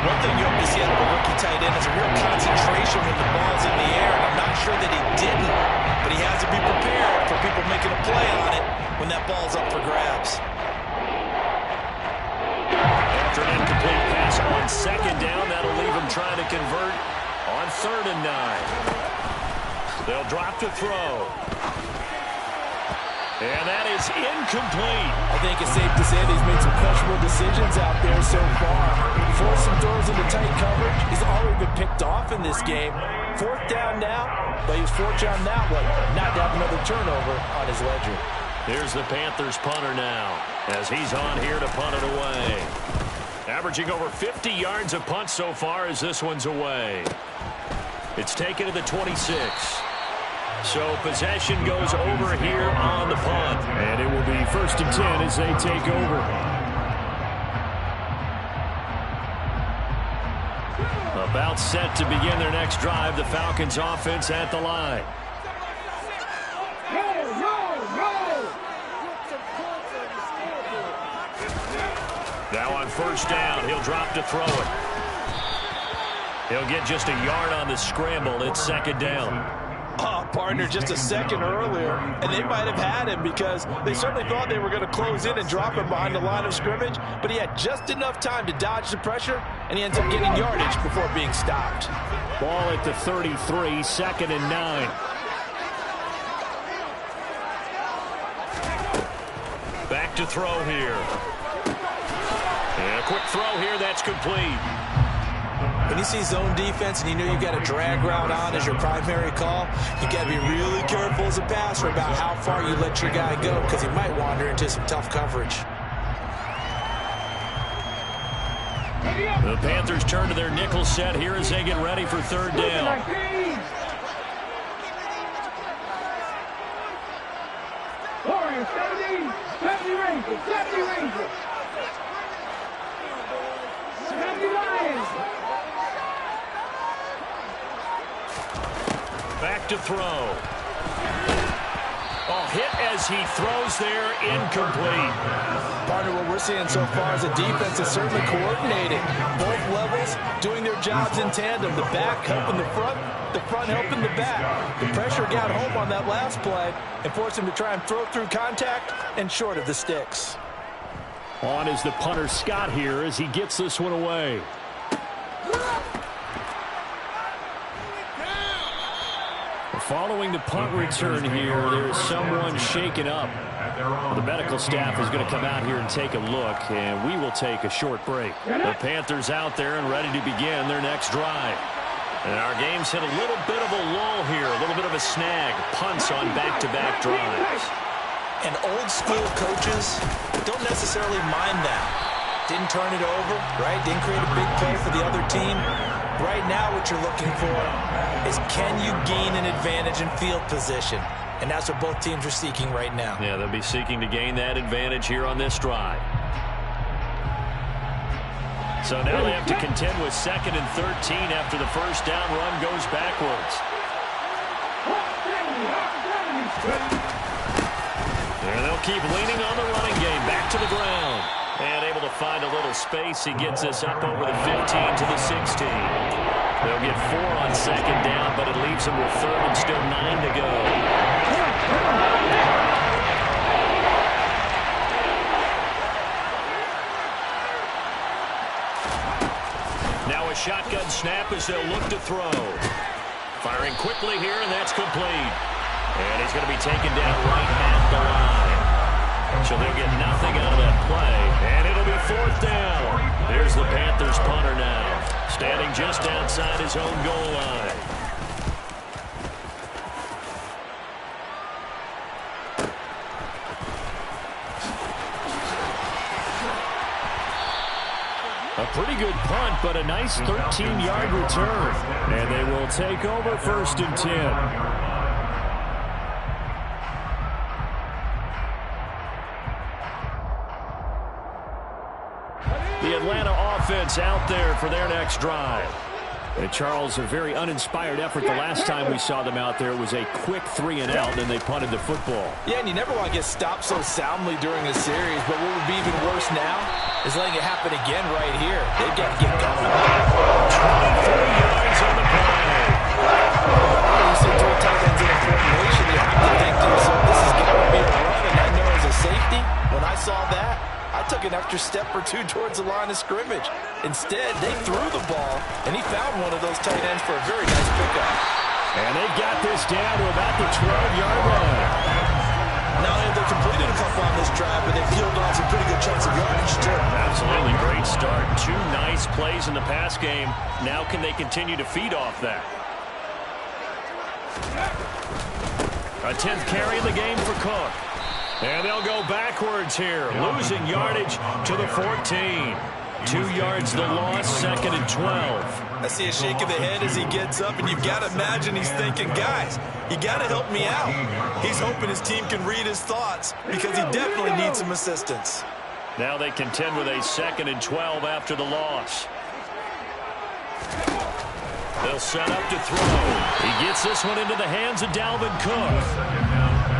Speaker 2: One thing you hope to see out of a rookie tight end is a real concentration when the ball's in the air, and I'm not sure that he didn't, but he has to be prepared for people making a play on it when that ball's up for grabs.
Speaker 1: After an incomplete pass on 2nd down, that'll leave him trying to convert on 3rd and 9. They'll drop to throw. And that is incomplete.
Speaker 2: I think it's safe to say that he's made some questionable decisions out there so far. Forced some throws into tight coverage. He's already been picked off in this game. 4th down now, but he was fortunate on that one not to have another turnover on his ledger.
Speaker 1: Here's the Panthers punter now as he's on here to punt it away. Averaging over 50 yards of punt so far as this one's away. It's taken to the 26. So possession goes over here on the punt. And it will be 1st and 10 as they take over. About set to begin their next drive. The Falcons offense at the line. Now on 1st down, he'll drop to throw it. He'll get just a yard on the scramble. It's 2nd down.
Speaker 2: Oh, partner, just a second earlier, and they might have had him because they certainly thought they were going to close in and drop him behind the line of scrimmage, but he had just enough time to dodge the pressure, and he ends up getting yardage before being stopped.
Speaker 1: Ball at the 33, 2nd and 9. Back to throw here. And a quick throw here, that's complete.
Speaker 2: When you see zone defense and you know you've got a drag route on as your primary call, you got to be really careful as a passer about how far you let your guy go because he might wander into some tough coverage.
Speaker 1: The Panthers turn to their nickel set here as they get ready for 3rd down. Back to throw. Oh, hit as he throws there, incomplete.
Speaker 2: Partner, what we're seeing so far is the defense is certainly coordinating. Both levels doing their jobs in tandem. The back helping the front helping the back. The pressure got home on that last play and forced him to try and throw through contact and short of the sticks.
Speaker 1: On is the punter Scott here as he gets this one away. Following the punt return here, there's someone shaken up. The medical staff is going to come out here and take a look, and we will take a short break. The Panthers out there and ready to begin their next drive. And our game's hit a little bit of a lull here, a little bit of a snag. Punts on back-to-back drives.
Speaker 2: And old-school coaches don't necessarily mind that. Didn't turn it over, right? Didn't create a big play for the other team. Right now what you're looking for is can you gain an advantage in field position? And that's what both teams are seeking right now.
Speaker 1: Yeah, they'll be seeking to gain that advantage here on this drive. So now they have to contend with 2nd and 13 after the first down run goes backwards. And they'll keep leaning on the running game. Back to the ground. And able to find a little space. He gets this up over the 15 to the 16. They'll get 4 on 2nd down, but it leaves them with 3rd and still 9 to go. Now a shotgun snap as they'll look to throw. Firing quickly here, and that's complete. And he's going to be taken down right at the line. So they'll get nothing out of that play, and it'll be 4th down. There's the Panthers punter now, standing just outside his own goal line. A pretty good punt, but a nice 13-yard return. And they will take over 1st and 10. The Atlanta offense out there for their next drive. And Charles, a very uninspired effort the last time we saw them out there. It was a quick 3 and out, and they punted the football.
Speaker 2: Yeah, and you never want to get stopped so soundly during a series, but what would be even worse now is letting it happen again right here. They've got to get going.
Speaker 1: 23 yards on the play.
Speaker 2: You see 3 tight ends in a formation, you have to think to yourself, this has got to be a run, and I know as a safety, when I saw that, I took an extra step or 2 towards the line of scrimmage. Instead, they threw the ball, and he found one of those tight ends for a very nice pickup.
Speaker 1: And they've got this down to about the 12-yard line.
Speaker 2: Not only have they completed a couple on this drive, but they've peeled off some pretty good chunks of yardage, too.
Speaker 1: Absolutely great start. 2 nice plays in the pass game. Now can they continue to feed off that? A 10th carry in the game for Cook. And they'll go backwards here, losing yardage to the 14. 2 yards the loss, 2nd and 12.
Speaker 2: I see a shake of the head as he gets up, and you've got to imagine he's thinking, guys, you got to help me out. He's hoping his team can read his thoughts because he definitely needs some assistance.
Speaker 1: Now they contend with a 2nd and 12 after the loss. They'll set up to throw. He gets this one into the hands of Dalvin Cook.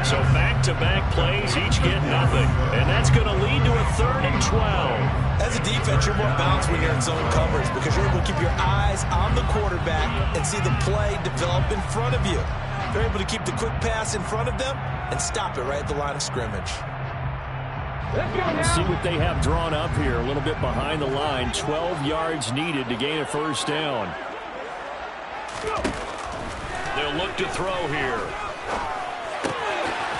Speaker 1: So back-to-back plays, each get nothing. And that's going to lead to a 3rd and 12.
Speaker 2: As a defense, you're more balanced when you're in zone coverage because you're able to keep your eyes on the quarterback and see the play develop in front of you. They're able to keep the quick pass in front of them and stop it right at the line of scrimmage.
Speaker 1: See what they have drawn up here. A little bit behind the line. 12 yards needed to gain a 1st down. They'll look to throw here.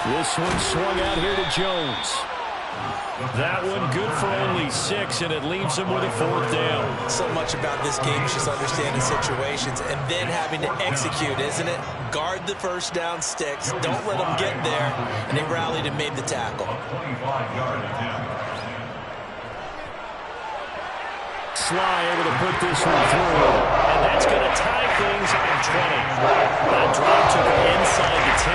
Speaker 1: This one swung out here to Jones. That one good for only 6, and it leaves him with a 4th down.
Speaker 2: So much about this game is just understanding situations and then having to execute, isn't it? Guard the 1st down sticks. Don't let them get there. And they rallied and made the tackle.
Speaker 1: Sly able to put this one through. And that's going to tie things on 20. That drive took him inside the 10.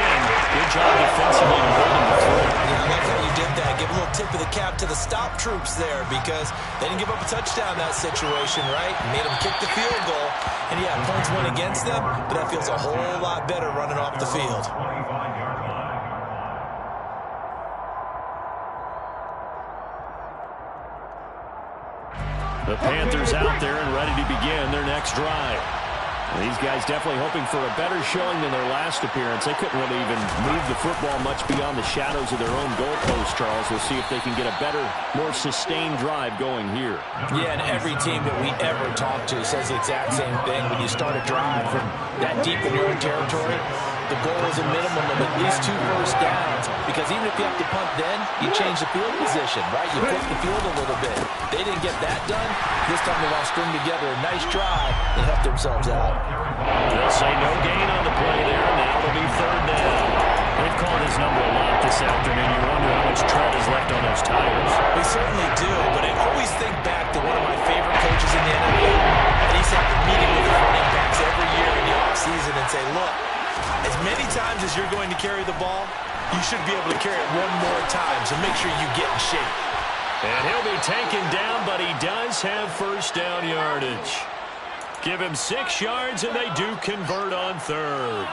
Speaker 1: Good job defensively to hold him to through.
Speaker 2: Yeah, I like how you did that. Give a little tip of the cap to the stop troops there because they didn't give up a touchdown in that situation, right? Made them kick the field goal. And yeah, points went against them, but that feels a whole lot better running off the field.
Speaker 1: The Panthers out there and ready to begin their next drive.
Speaker 4: These guys definitely hoping for a better showing than their last appearance. They couldn't really even move the football much beyond the shadows of their own goalpost, Charles. We'll see if they can get a better, more sustained drive going here.
Speaker 2: Yeah, and every team that we ever talk to says the exact same thing. When you start a drive from that deep in your own territory, the goal is a minimum of at least 2 first downs, because even if you have to punt then, you change the field position, right? You flip the field a little bit. They didn't get that done. This time they want to string together a nice drive and help themselves out.
Speaker 1: They'll say no gain on the play there. Now it'll be 3rd down. They've called his number a lot this afternoon. You wonder how much tread is left on those tires.
Speaker 2: We certainly do, but I always think back to one of my favorite coaches in the NFL. And he's had the meeting with the running backs every year in the offseason and say, look, as many times as you're going to carry the ball, you should be able to carry it one more time, so make sure you get in shape.
Speaker 1: And he'll be taken down, but he does have first down yardage. Give him 6 yards, and they do convert on 3rd.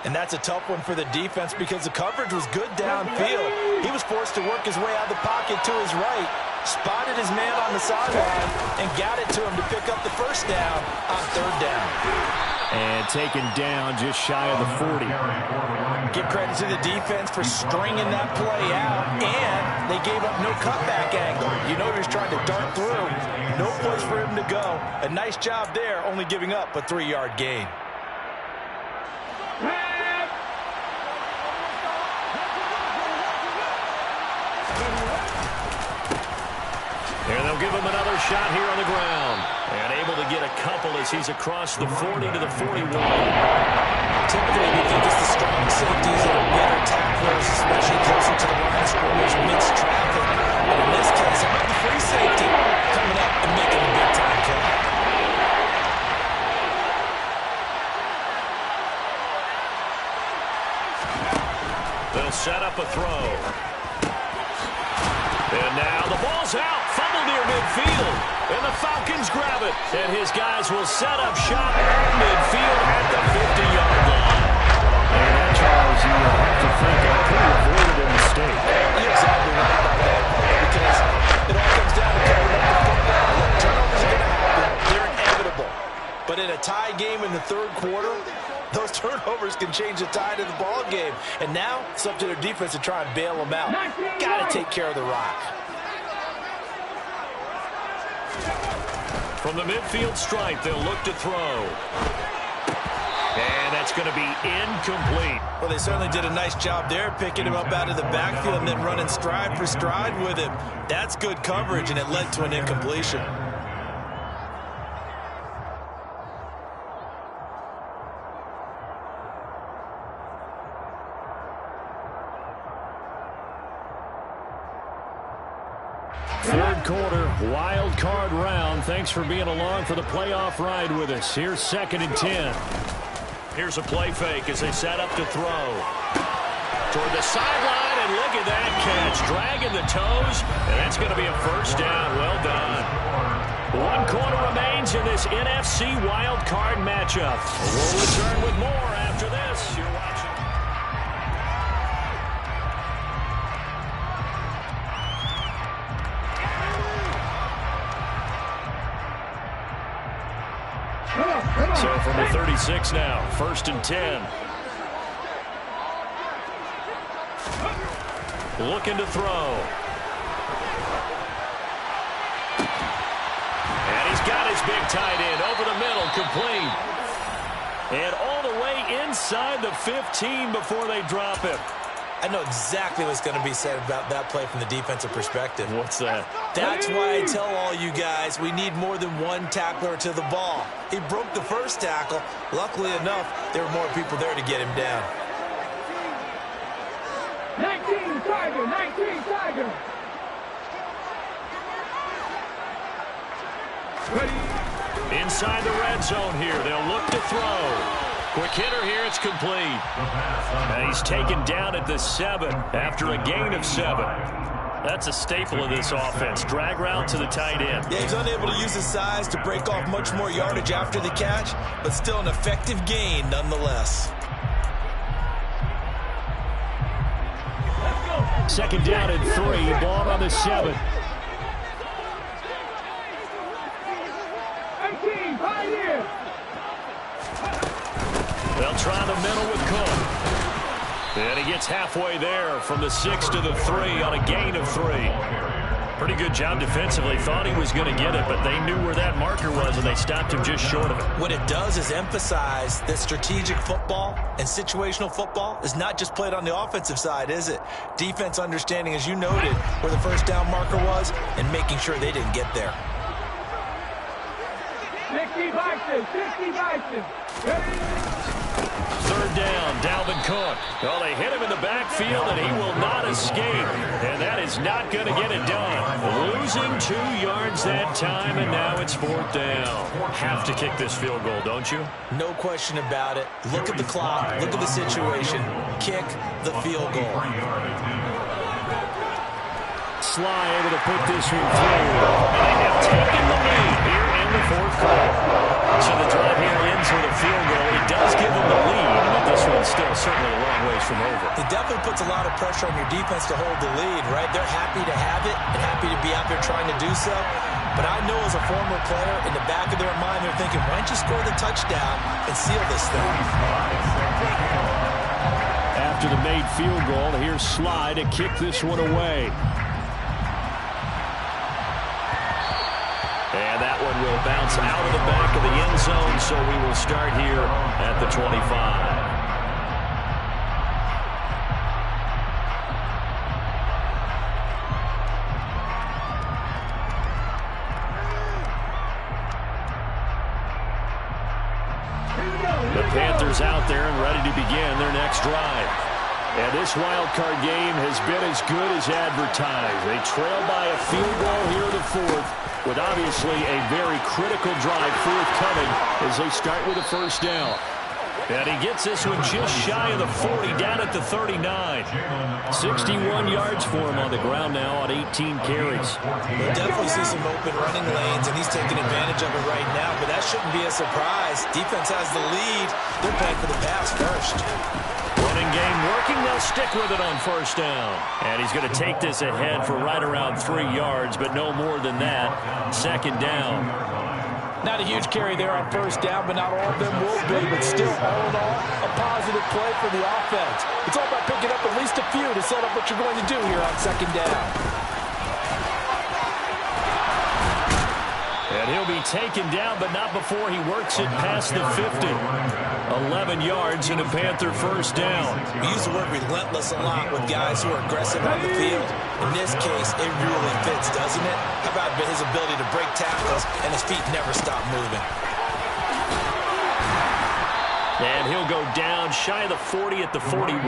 Speaker 2: And that's a tough one for the defense because the coverage was good downfield. He was forced to work his way out of the pocket to his right, spotted his man on the sideline, and got it to him to pick up the first down on 3rd down.
Speaker 4: And taken down just shy of the 40.
Speaker 2: Give credit to the defense for stringing that play out, and they gave up no cutback angle. You know he was trying to dart through. No place for him to go. A nice job there, only giving up a 3-yard gain.
Speaker 1: And they'll give him another shot here on the ground. And able to get a couple as he's across the 40 to the 41.
Speaker 2: Typically, we think it's the strong safeties that are better tacklers, especially closer to the line of scrimmage, mixed traffic. But in this case, how about the free safety coming up and making a big-time play?
Speaker 1: They'll set up a throw. And now the ball's out. Fumble near midfield. And the Falcons grab it. And his guys will set up shop at midfield at the 50-yard line.
Speaker 4: And that, Charles, you have to think I could have avoided a mistake.
Speaker 2: You're exactly right about that, because it all comes down to covering up the football. Look, turnovers are going to happen. They're inevitable. But in a tie game in the 3rd quarter, those turnovers can change the tide of the ball game. And now it's up to their defense to try and bail them out. Got to take care of the rock.
Speaker 1: From the midfield stripe, they'll look to throw. And that's going to be incomplete.
Speaker 2: Well, they certainly did a nice job there, picking him up out of the backfield and then running stride for stride with him. That's good coverage, and it led to an incompletion.
Speaker 1: Third quarter, wild card round. Thanks for being along for the playoff ride with us. Here's 2nd and 10. Here's a play fake as they set up to throw. Toward the sideline, and look at that catch. Dragging the toes, and that's going to be a first down. Well done. 1 quarter remains in this NFC wild card matchup. We'll return with more after this. You're watching. So from the 36 now, 1st and 10. Looking to throw. And he's got his big tight end over the middle, complete. And all the way inside the 15 before they drop him.
Speaker 2: I know exactly what's going to be said about that play from the defensive perspective.
Speaker 1: What's that?
Speaker 2: That's why I tell all you guys we need more than one tackler to the ball. He broke the first tackle. Luckily enough, there were more people there to get him down.
Speaker 5: 19 Tiger, 19 Tiger. Ready.
Speaker 1: Inside the red zone here. They'll look to throw. Quick hitter here. It's complete. And he's taken down at the 7 after a gain of 7. That's a staple of this offense. Drag route to the tight end.
Speaker 2: Yeah, he's unable to use his size to break off much more yardage after the catch, but still an effective gain nonetheless.
Speaker 1: 2nd down and 3. Ball on the 7.
Speaker 5: 18, Pioneer.
Speaker 1: They'll try the middle with Cook. And he gets halfway there from the 6 to the 3 on a gain of 3. Pretty good job defensively. Thought he was going to get it, but they knew where that marker was, and they stopped him just short of it.
Speaker 2: What it does is emphasize that strategic football and situational football is not just played on the offensive side, is it? Defense understanding, as you noted, where the first down marker was and making sure they didn't get there.
Speaker 5: 60 Vikings, 60 Vikings.
Speaker 1: Third down, Dalvin Cook. Well, they hit him in the backfield, and he will not escape. And that is not going to get it done. Losing 2 yards that time, and now it's 4th down. Have to kick this field goal, don't you?
Speaker 2: No question about it. Look at the clock. Look at the situation. Kick the field goal.
Speaker 1: Sly able to put this one through. And they have taken the lead here in the 4th quarter. So the drive here ends with a field goal. It does give them the lead, but this one's still certainly a long ways from over.
Speaker 2: It definitely puts a lot of pressure on your defense to hold the lead, right? They're happy to have it and happy to be out there trying to do so. But I know as a former player, in the back of their mind, they're thinking, why don't you score the touchdown and seal this thing?
Speaker 1: After the made field goal, here's Sly to kick this one away. And that one will bounce out of the back of the end zone, so we will start here at the 25. The Panthers out there and ready to begin their next drive. And this wild card game has been as good as advertised. They trail by a field goal here in the 4th, with obviously a very critical drive forthcoming as they start with a first down. And he gets this one just shy of the 40, down at the 39. 61 yards for him on the ground now on 18 carries.
Speaker 2: We'll definitely see some open running lanes, and he's taking advantage of it right now, but that shouldn't be a surprise. Defense has the lead. They're playing for the pass first.
Speaker 1: Running game working. They'll stick with it on first down. And he's going to take this ahead for right around 3 yards, but no more than that. 2nd down.
Speaker 2: Not a huge carry there on first down, but not all of them will be. But still, all in all, a positive play for the offense. It's all about picking up at least a few to set up what you're going to do here on 2nd down.
Speaker 1: And he'll be taken down, but not before he works it past the 50. 11 yards and a Panther first down.
Speaker 2: We use the word relentless a lot with guys who are aggressive on the field. In this case, it really fits, doesn't it? How about his ability to break tackles and his feet never stop moving?
Speaker 1: And he'll go down shy of the 40 at the 41.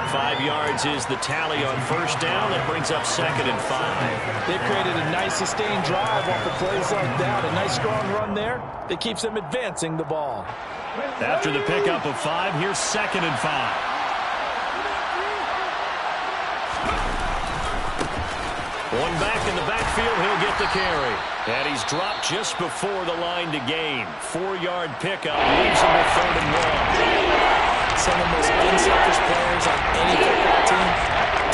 Speaker 1: 5 yards is the tally on first down. That brings up 2nd and 5.
Speaker 2: They've created a nice sustained drive off of plays like that. A nice strong run there that keeps them advancing the ball.
Speaker 1: After the pickup of 5, here's 2nd and 5. One back in the backfield, he'll get the carry. And he's dropped just before the line to gain. 4-yard pickup, leaves him with 3rd and 1.
Speaker 2: Some of the most unselfish players on any football team,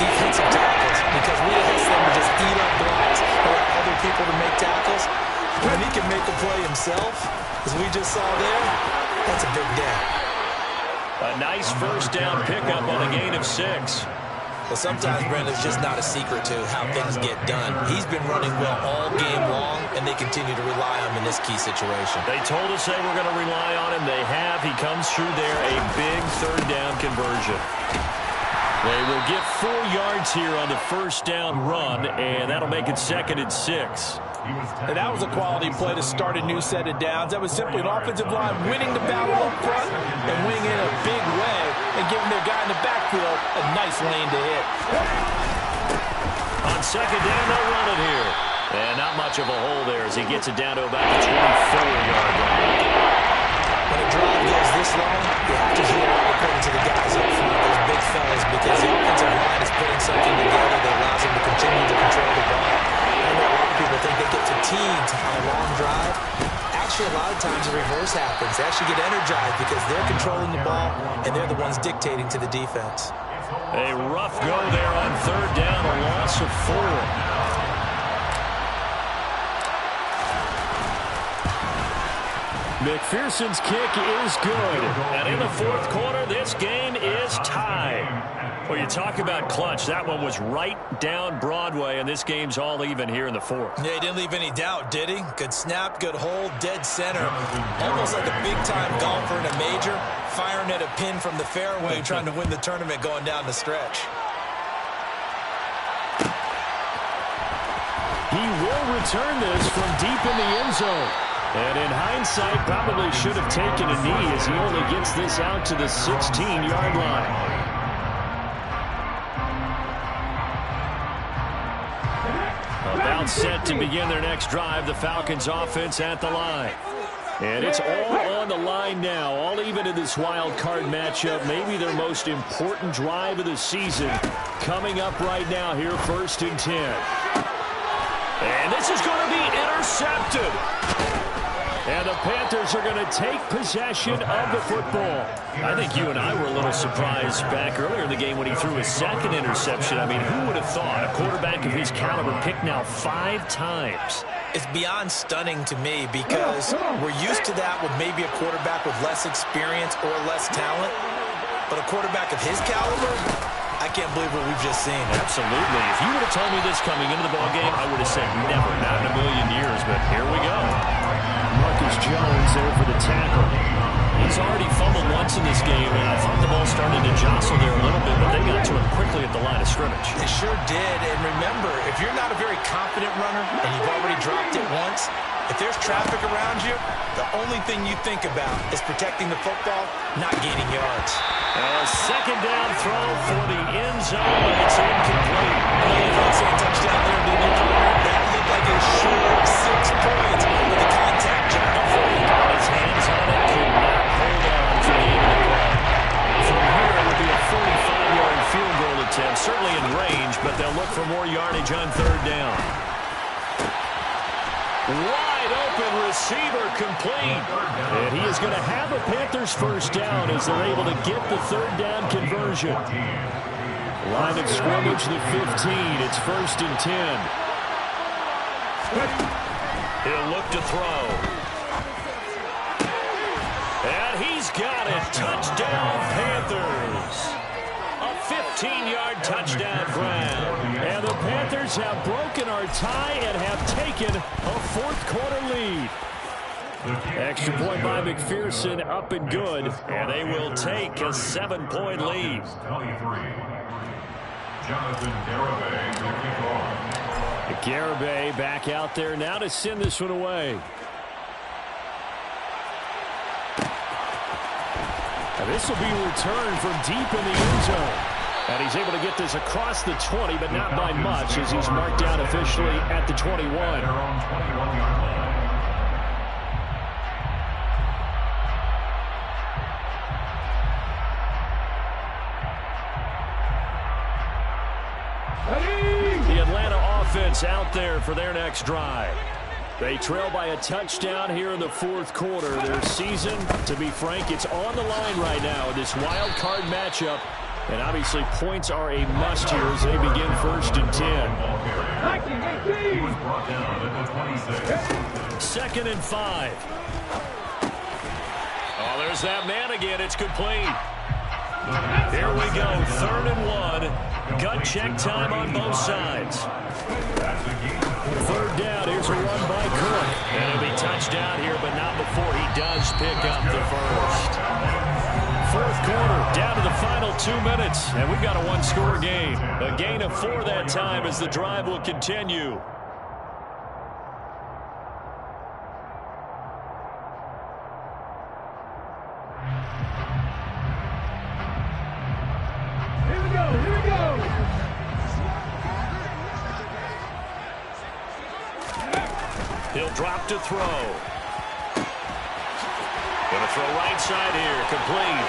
Speaker 2: defensive tackles, because we ask them to just eat up blocks, allow other people to make tackles. When he can make a play himself, as we just saw there, that's a big day.
Speaker 1: A nice first down pickup on a gain of 6.
Speaker 2: Well, sometimes, Brandon, it's just not a secret to how things get done. He's been running well all game long, and they continue to rely on him in this key situation.
Speaker 1: They told us they were going to rely on him. They have. He comes through there, a big 3rd down conversion. They will get 4 yards here on the first down run, and that'll make it 2nd and 6.
Speaker 2: And that was a quality play to start a new set of downs. That was simply an offensive line winning the battle up front and winning in a big way and giving their guy in the backfield a nice lane to hit.
Speaker 1: On 2nd down, they'll run it here. And not much of a hole there as he gets it down to about the 24-yard line.
Speaker 2: When a drive goes this long, you have to hear out according to the guys up front, those big fellas, because the offensive line is putting something together that allows them to continue to control the ball. I know a lot of people think they get fatigued on a long drive. Actually, a lot of times the reverse happens. They actually get energized because they're controlling the ball and they're the ones dictating to the defense.
Speaker 1: A rough go there on 3rd down, a loss of 4. McPherson's kick is good. And in the fourth quarter, this game is tied. Well, you talk about clutch. That one was right down Broadway, and this game's all even here in the fourth.
Speaker 2: Yeah, he didn't leave any doubt, did he? Good snap, good hold, dead center. Almost like a big-time golfer in a major, firing at a pin from the fairway, trying to win the tournament going down the stretch.
Speaker 1: He will return this from deep in the end zone. And in hindsight, probably should have taken a knee as he only gets this out to the 16-yard line. About set to begin their next drive, the Falcons offense at the line. And it's all on the line now, all even in this wild card matchup. Maybe their most important drive of the season coming up right now here, 1st and 10. And this is going to be intercepted. And the Panthers are going to take possession of the football. I think you and I were a little surprised back earlier in the game when he threw his second interception. I mean, who would have thought a quarterback of his caliber picked now 5 times?
Speaker 2: It's beyond stunning to me because we're used to that with maybe a quarterback with less experience or less talent. But a quarterback of his caliber, I can't believe what we've just seen.
Speaker 1: Absolutely. If you would have told me this coming into the ballgame, I would have said never, not in a million years. But here we go. Marcus Jones there for the tackle. He's already fumbled once in this game, and I thought the ball started to jostle there a little bit, but they got to him quickly at the line of scrimmage.
Speaker 2: They sure did. And remember, if you're not a very confident runner and you've already dropped it once, if there's traffic around you, the only thing you think about is protecting the football, not gaining yards.
Speaker 1: A second down throw for the end zone, but it's incomplete.
Speaker 2: You can't say a touchdown there, did you? That looked like a sure 6 points with the contact job.
Speaker 1: Got his hands on it, could not hold on for the end of the play. From here, it would be a 45-yard field goal attempt, certainly in range, but they'll look for more yardage on 3rd down. Wide open receiver complete. And he is going to have a Panthers 1st down as they're able to get the 3rd down conversion. Line of scrimmage, the 15. It's 1st and 10. He'll look to throw. And he's got it. Touchdown, Panthers. A 15-yard touchdown grab. And the Panthers have broken our tie and have taken a 4th quarter lead. Extra point by McPherson, up and good. And they will take a 7-point lead. Garibay back out there now to send this one away. And this will be returned from deep in the end zone. And he's able to get this across the 20, but not by much as he's marked down officially at the 21. The Atlanta offense out there for their next drive. They trail by a touchdown here in the 4th quarter. Their season, to be frank, it's on the line right now in this wild card matchup. And obviously points are a must here as they begin 1st and 10. 2nd and 5. Oh, there's that man again. It's complete. Here we go, 3rd and 1. Gut check time on both sides. 3rd down, here's a run by Cook. And it'll be touchdown here, but not before he does pick up the 1st. 4th quarter, down to the final 2 minutes, and we've got a 1-score game. A gain of 4 that time as the drive will continue.
Speaker 5: Here we go, here we go.
Speaker 1: He'll drop to throw. Going to throw right side here, complete.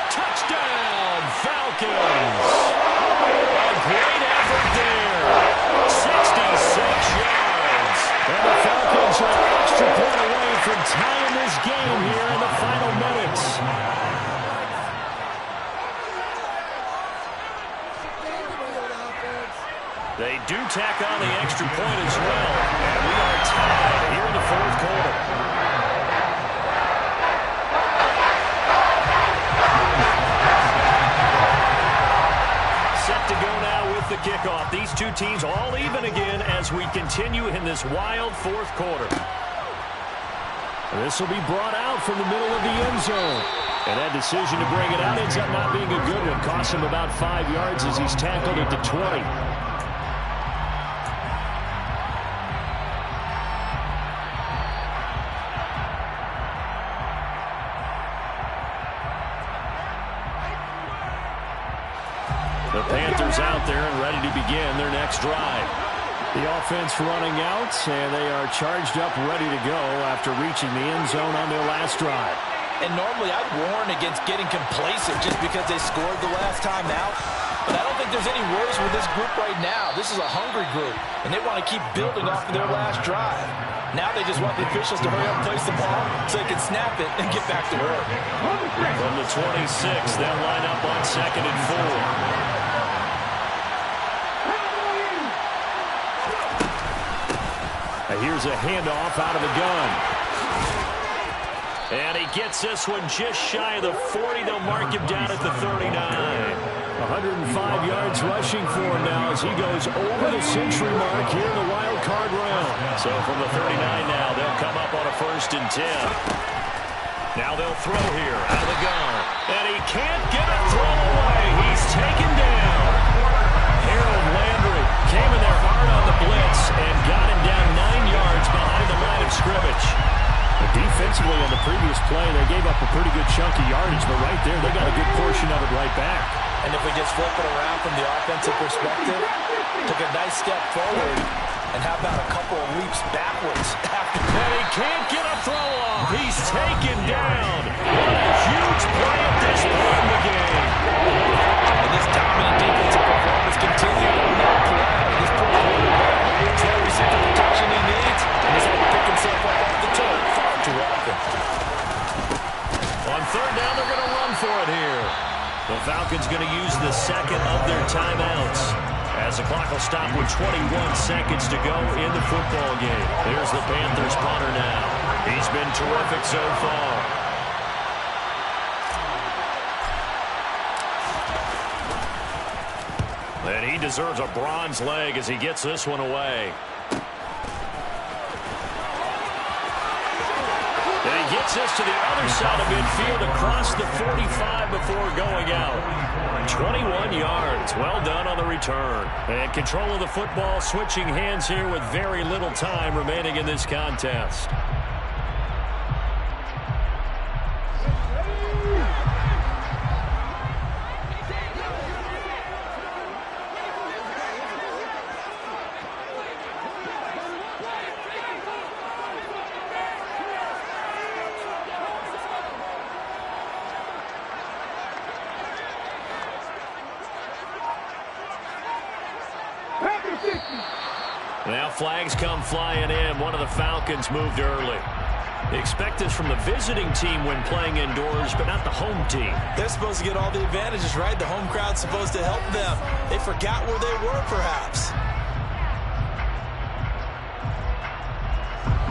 Speaker 1: Touchdown, Falcons. A great effort there. 66 yards. And the Falcons are an extra point away from tying this game here in the final minutes. They do tack on the extra point as well. And we are tied here in the 4th quarter. kickoff. These two teams all even again as we continue in this wild fourth quarter.
Speaker 4: This will be brought out from the middle of the end zone. And that decision to bring it out ends up not being a good one. Costs him about 5 yards as he's tackled at the 20.
Speaker 1: The Panthers out there and ready to begin their next drive.
Speaker 4: The offense running out, and they are charged up, ready to go after reaching the end zone on their last drive.
Speaker 2: And normally I'd warn against getting complacent just because they scored the last time out. But I don't think there's any worries with this group right now. This is a hungry group, and they want to keep building off of their last drive. Now they just want the officials to hurry up and place the ball so they can snap it and get back to work.
Speaker 1: From the 26, they'll line up on 2nd and 4.
Speaker 4: Here's a handoff out of the gun.
Speaker 1: And he gets this one just shy of the 40. They'll mark him down at the 39.
Speaker 4: 105 yards rushing for him now as he goes over the century mark here in the wild card round.
Speaker 1: So from the 39 now, they'll come up on a 1st and 10. Now they'll throw here out of the gun. And he can't get a throw away. He's taken down. Harold Landry came in there hard on the blitz and got him down 9 yards behind the line of scrimmage.
Speaker 4: Defensively on the previous play, they gave up a pretty good chunk of yardage, but right there, they got a good portion of it right back.
Speaker 2: And if we just flip it around from the offensive perspective, took a nice step forward, and how about a couple of leaps backwards after that?
Speaker 1: And he can't get a throw off. He's taken down. What a huge play at this point in the game.
Speaker 2: And this dominant defensive performance continued on that play. This poor quarterback gets every single protection he needs, and he's able to pick himself up off the turf far too often.
Speaker 1: On 3rd down, they're going to run for it here. The Falcons going to use the 2nd of their timeouts as the clock will stop with 21 seconds to go in the football game. There's the Panthers punter now. He's been terrific so far. And he deserves a bronze leg as he gets this one away. And he gets this to the other side of midfield across the 45 before going out. 21 yards. Well done on the return. And control of the football switching hands here with very little time remaining in this contest. Now flags come flying in. One of the Falcons moved early. They expect this from the visiting team when playing indoors, but not the home team.
Speaker 2: They're supposed to get all the advantages, right? The home crowd's supposed to help them. They forgot where they were, perhaps.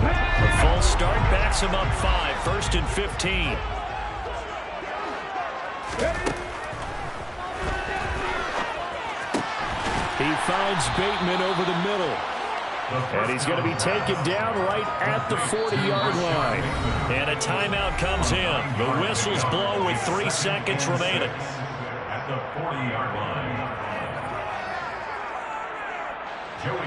Speaker 1: The false start backs him up 5. 1st and 15.
Speaker 4: He finds Bateman over the middle. And he's going to be taken down right at the 40-yard line.
Speaker 1: And a timeout comes in. The whistles blow with 3 seconds remaining.
Speaker 3: At the 40-yard line.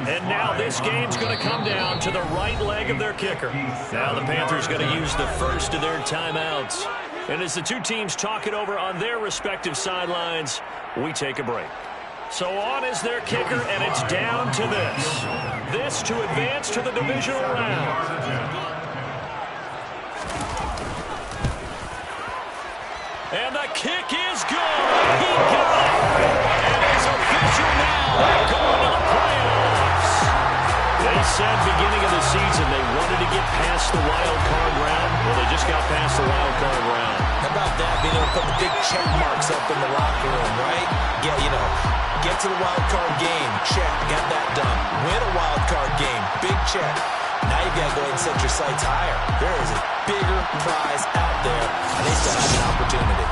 Speaker 1: And now this game's going to come down to the right leg of their kicker. Now the Panthers going to use the first of their timeouts. And as the two teams talk it over on their respective sidelines, we take a break. So on is their kicker, and it's down to this. This to advance to the divisional round. And the kick is good. He got it. And it's official now. They're going to the playoffs. They said beginning of the season they wanted to get past the wild card round. Well, they just got past the wild card round.
Speaker 2: How about that, being able to put the big check marks up in the locker room, right? Yeah, you know, get to the wild card game, check, got that done. Win a wild card game, big check. Now you've got to go ahead and set your sights higher. There is a bigger prize out there, and they still have an opportunity.